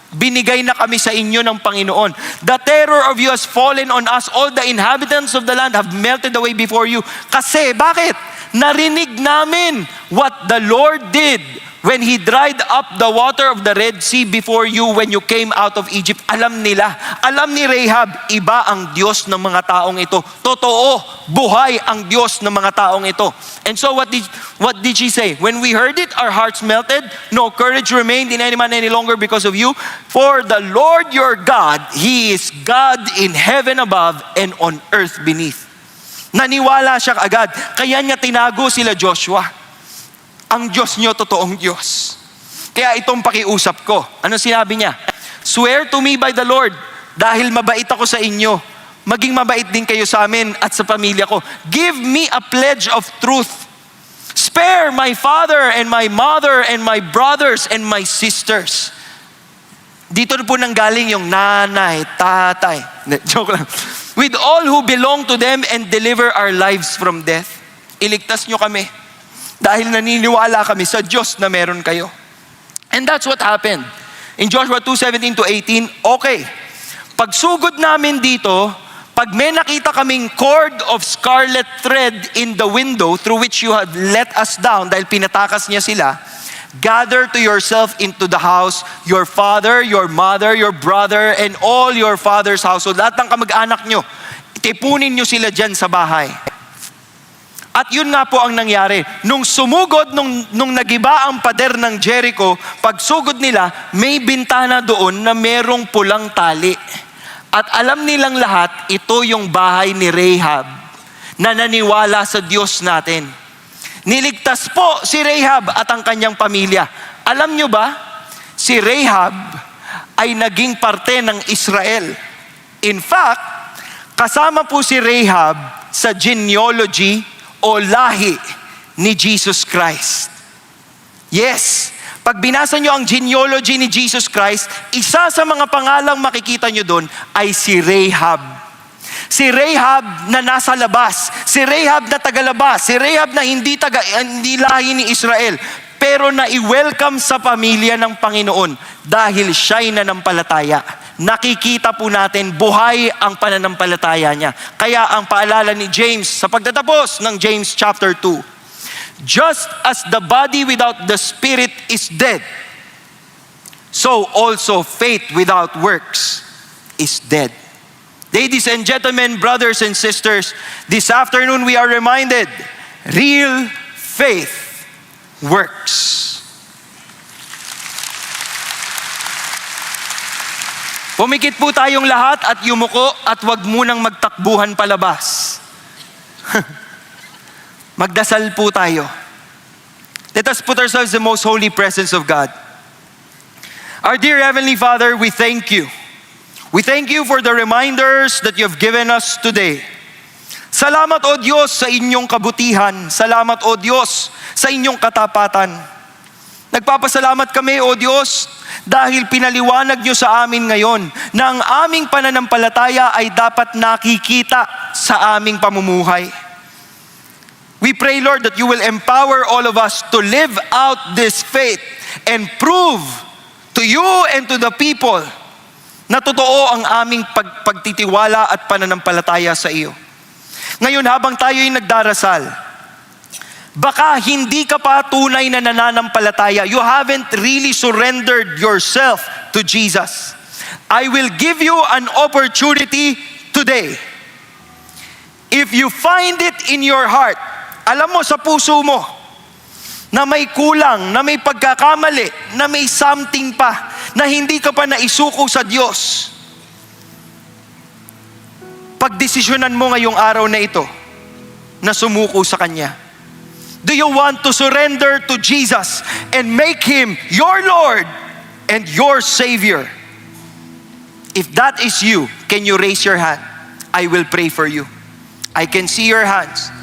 binigay na kami sa inyo ng Panginoon. The terror of you has fallen on us. All the inhabitants of the land have melted away before you. Kasi, bakit? Narinig namin what the Lord did when He dried up the water of the Red Sea before you when you came out of Egypt. Alam nila. Alam ni Rahab, iba ang Diyos ng mga taong ito. Totoo, buhay ang Diyos ng mga taong ito. And so what did she say? When we heard it, our hearts melted. No courage remained in any man any longer because of you. For the Lord your God, He is God in heaven above and on earth beneath. Naniwala siya agad. Kaya niya tinago sila Joshua. Ang Diyos niyo, totoong Diyos. Kaya itong pakiusap ko. Ano sinabi niya? Swear to me by the Lord, dahil mabait ako sa inyo, maging mabait din kayo sa amin at sa pamilya ko. Give me a pledge of truth. Spare my father and my mother and my brothers and my sisters. Dito po nanggaling yung nanay, tatay. Joke lang. With all who belong to them and deliver our lives from death. Iligtas nyo kami. Dahil naniniwala kami sa Diyos na meron kayo. And that's what happened. In Joshua 2:17 to 18, okay. Pagsugod namin dito, pag may nakita kaming cord of scarlet thread in the window through which you had let us down, dahil pinatakas niya sila, gather to yourself into the house, your father, your mother, your brother, and all your father's household. Lahat ng kamag-anak nyo, itipunin nyo sila dyan sa bahay. At yun nga po ang nangyari. Nung sumugod, nung nagiba ang pader ng Jericho, pagsugod nila, may bintana doon na merong pulang tali. At alam nilang lahat, ito yung bahay ni Rahab na naniwala sa Diyos natin. Niligtas po si Rahab at ang kanyang pamilya. Alam nyo ba, si Rahab ay naging parte ng Israel. In fact, kasama po si Rahab sa genealogy o lahi ni Jesus Christ. Yes, pag binasa nyo ang genealogy ni Jesus Christ, isa sa mga pangalang makikita nyo doon ay si Rahab. Si Rahab na nasa labas, si Rahab na tagalabas, si Rahab na hindi lahi ni Israel, pero na i-welcome sa pamilya ng Panginoon dahil siya'y nanampalataya. Nakikita po natin buhay ang pananampalataya niya. Kaya ang paalala ni James sa pagtatapos ng James chapter 2, just as the body without the spirit is dead, so also faith without works is dead. Ladies and gentlemen, brothers and sisters, this afternoon we are reminded, real faith works. Pumikit po tayong lahat at yumuko at wag munang magtakbuhan palabas. Magdasal po tayo. Let us put ourselves in the most holy presence of God. Our dear Heavenly Father, we thank you. We thank you for the reminders that you have given us today. Salamat o Diyos sa inyong kabutihan. Salamat o Diyos sa inyong katapatan. Nagpapasalamat kami o Diyos dahil pinaliwanag niyo sa amin ngayon na ang aming pananampalataya ay dapat nakikita sa aming pamumuhay. We pray, Lord, that you will empower all of us to live out this faith and prove to you and to the people na totoo ang aming pagtitiwala at pananampalataya sa iyo. Ngayon habang tayo'y nagdarasal, baka hindi ka pa tunay na nananampalataya. You haven't really surrendered yourself to Jesus. I will give you an opportunity today. If you find it in your heart, alam mo sa puso mo, na may kulang, na may pagkakamali, na may something pa, na hindi ka pa naisuko sa Diyos, pagdesisyonan mo ngayong araw na ito na sumuko sa Kanya. Do you want to surrender to Jesus and make Him your Lord and your Savior? If that is you, can you raise your hand? I will pray for you. I can see your hands.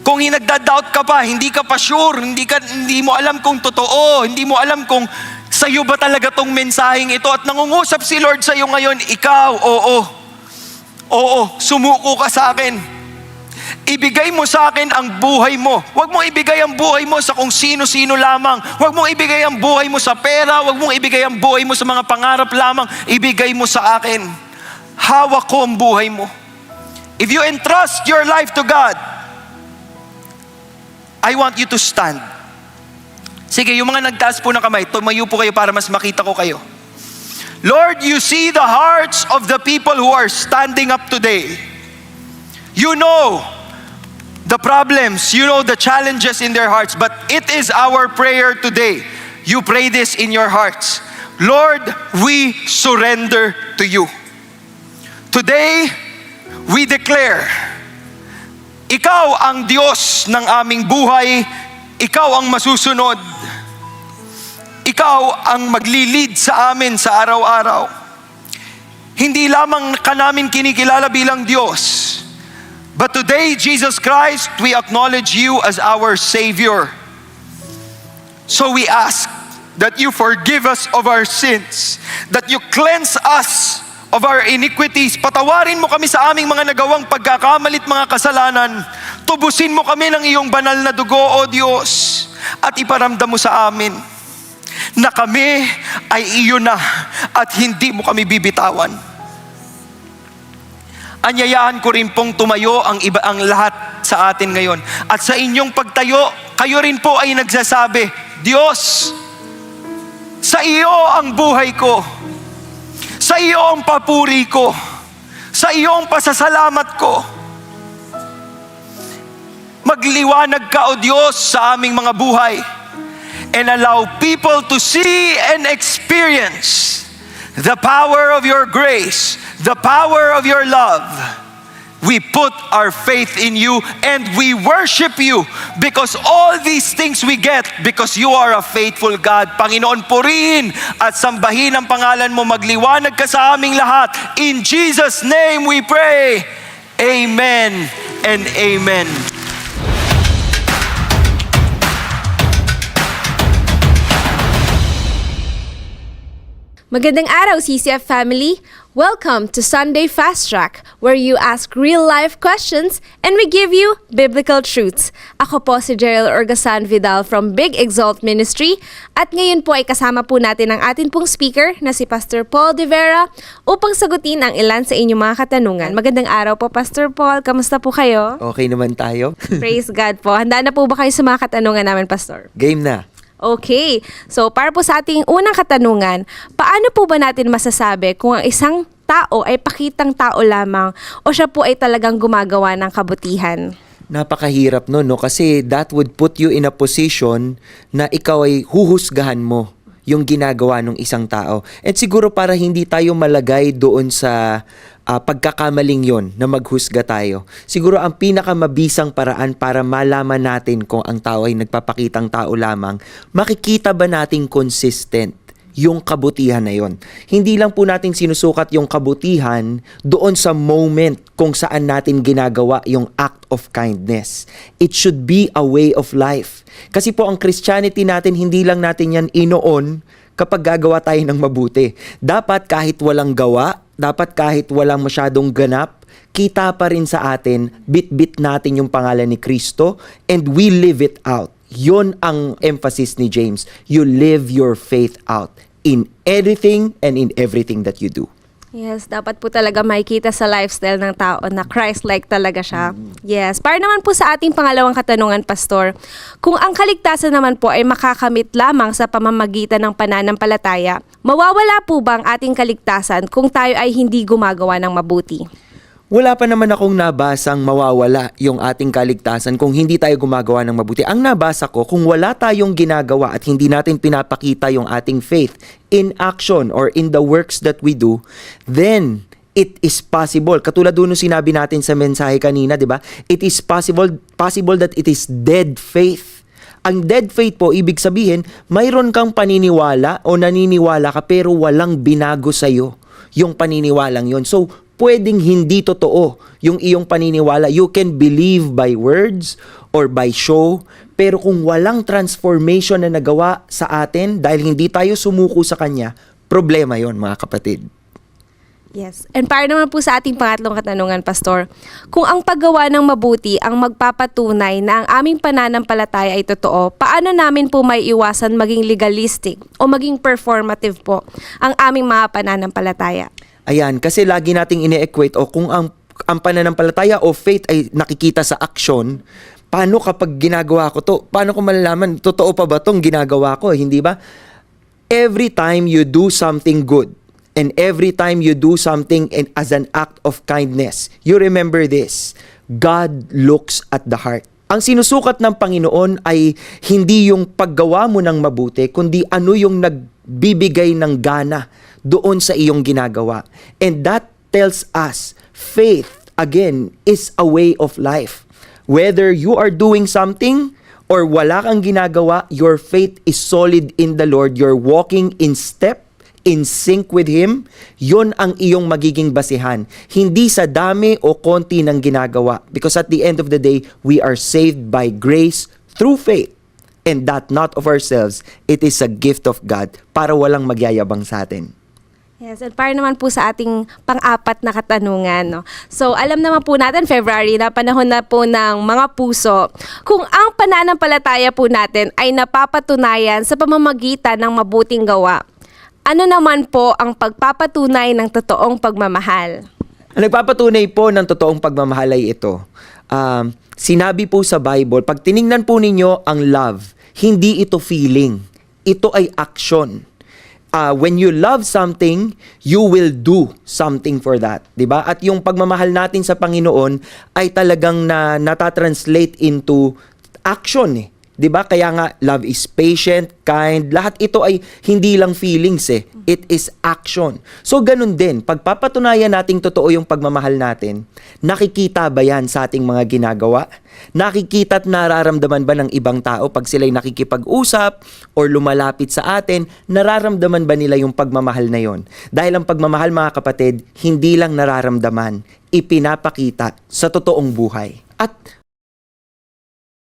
Kung nagda-doubt ka pa, hindi ka pa sure, hindi mo alam kung totoo, hindi mo alam kung sa'yo ba talaga tong mensaheng ito at nangungusap si Lord sa'yo ngayon, ikaw, oo, sumuko ka sa akin. Ibigay mo sa akin ang buhay mo. Huwag mong ibigay ang buhay mo sa kung sino-sino lamang. Huwag mong ibigay ang buhay mo sa pera. Huwag mong ibigay ang buhay mo sa mga pangarap lamang. Ibigay mo sa akin. Hawak ko ang buhay mo. If you entrust your life to God, I want you to stand. Sige, yung mga nagtaas po ng kamay, tumayo po kayo para mas makita ko kayo. Lord, you see the hearts of the people who are standing up today. You know the problems, you know the challenges in their hearts, but it is our prayer today. You pray this in your hearts. Lord, we surrender to you. Today, we declare, Ikaw ang Diyos ng aming buhay, Ikaw ang masusunod, Ikaw ang maglilid sa amin sa araw-araw. Hindi lamang ka namin kinikilala bilang Diyos, but today, Jesus Christ, we acknowledge you as our Savior. So we ask that you forgive us of our sins, that you cleanse us of our iniquities. Patawarin mo kami sa aming mga nagawang pagkakamalit, mga kasalanan. Tubusin mo kami ng iyong banal na dugo, O Diyos, at iparamdam mo sa amin na kami ay iyo na at hindi mo kami bibitawan. Anyayahan ko rin pong tumayo ang lahat sa atin ngayon. At sa inyong pagtayo, kayo rin po ay nagsasabi, Diyos, sa iyo ang buhay ko. Sa iyo ang papuri ko. Sa iyo ang pasasalamat ko. Magliwanag ka, O Diyos, sa aming mga buhay. And allow people to see and experience the power of your grace, the power of your love. We put our faith in you and we worship you because all these things we get because you are a faithful God. Panginoon, purihin at sambahin ang pangalan mo. Magliwanag ka sa aming lahat. In Jesus' name we pray. Amen and amen. Magandang araw, CCF family! Welcome to Sunday Fast Track, where you ask real-life questions and we give you biblical truths. Ako po si Gerald Orgasan Vidal from Big Exalt Ministry at ngayon po ay kasama po natin ang atin pong speaker na si Pastor Paul De Vera upang sagutin ang ilan sa inyong mga katanungan. Magandang araw po, Pastor Paul. Kamusta po kayo? Okay naman tayo? Praise God po. Handa na po ba kayo sa mga katanungan namin, Pastor? Game na. Okay. So, para po sa ating unang katanungan, paano po ba natin masasabi kung ang isang tao ay pakitang tao lamang o siya po ay talagang gumagawa ng kabutihan? Napakahirap no? Kasi that would put you in a position na ikaw ay huhusgahan mo yung ginagawa ng isang tao. At siguro para hindi tayo malagay doon sa pagkakamaling yon na maghusga tayo. Siguro ang pinakamabisang paraan para malaman natin kung ang tao ay nagpapakitang tao lamang, makikita ba nating consistent yung kabutihan na yon. Hindi lang po natin sinusukat yung kabutihan doon sa moment kung saan natin ginagawa yung act of kindness. It should be a way of life. Kasi po ang Christianity natin, hindi lang natin yan inoon kapag gagawa tayo ng mabuti. Dapat kahit walang gawa, dapat kahit walang masyadong ganap, kita pa rin sa atin, bit-bit natin yung pangalan ni Kristo, and we live it out. Yun ang emphasis ni James. You live your faith out in anything and in everything that you do. Yes, dapat po talaga makikita sa lifestyle ng tao na Christ-like talaga siya. Yes. Para naman po sa ating pangalawang katanungan, Pastor, kung ang kaligtasan naman po ay makakamit lamang sa pamamagitan ng pananampalataya, mawawala po ba ang ating kaligtasan kung tayo ay hindi gumagawa ng mabuti? Wala pa naman akong nabasang mawawala yung ating kaligtasan kung hindi tayo gumagawa ng mabuti. Ang nabasa ko, kung wala tayong ginagawa at hindi natin pinapakita yung ating faith in action or in the works that we do, then it is possible. Katulad doon nung sinabi natin sa mensahe kanina, di ba? It is possible that it is dead faith. Ang dead faith po, ibig sabihin, mayroon kang paniniwala o naniniwala ka pero walang binago sa'yo yung paniniwalang yon. So, pwedeng hindi totoo yung iyong paniniwala. You can believe by words or by show, pero kung walang transformation na nagawa sa atin dahil hindi tayo sumuko sa Kanya, problema yon mga kapatid. Yes. And para naman po sa ating pangatlong katanungan, Pastor, kung ang paggawa ng mabuti ang magpapatunay na ang aming pananampalataya ay totoo, paano namin po may iwasan maging legalistic o maging performative po ang aming mga pananampalataya? Ayan, kasi lagi nating ine-equate o kung ang pananampalataya o faith ay nakikita sa action, paano kapag ginagawa ko to? Paano ko malalaman, totoo pa ba tong ginagawa ko? Hindi ba? Every time you do something good, and every time you do something as an act of kindness, you remember this, God looks at the heart. Ang sinusukat ng Panginoon ay hindi yung paggawa mo ng mabuti, kundi ano yung nagbibigay ng gana doon sa iyong ginagawa. And that tells us, faith, again, is a way of life. Whether you are doing something or wala kang ginagawa, your faith is solid in the Lord. You're walking in step, in sync with Him, yon ang iyong magiging basihan. Hindi sa dami o konti ng ginagawa. Because at the end of the day, we are saved by grace through faith. And that not of ourselves, it is a gift of God para walang magyayabang sa atin. Yes, and para naman po sa ating pang-apat na katanungan, no? So, alam naman po natin, February na panahon na po ng mga puso. Kung ang pananampalataya po natin ay napapatunayan sa pamamagitan ng mabuting gawa, ano naman po ang pagpapatunay ng totoong pagmamahal? Ang nagpapatunay po ng totoong pagmamahal ay ito. Sinabi po sa Bible, pag tiningnan po ninyo ang love, hindi ito feeling. Ito ay action. When you love something, you will do something for that, 'di ba? At yung pagmamahal natin sa Panginoon ay talagang natatranslate into action eh. 'Di ba? Kaya nga love is patient, kind, lahat ito ay hindi lang feelings eh. It is action. So ganun din, pagpapatunayan nating totoo yung pagmamahal natin, nakikita ba yan sa ating mga ginagawa? Nakikita at nararamdaman ba ng ibang tao pag sila'y nakikipag-usap or lumalapit sa atin, nararamdaman ba nila yung pagmamahal na yon? Dahil ang pagmamahal, mga kapatid, hindi lang nararamdaman, ipinapakita sa totoong buhay. At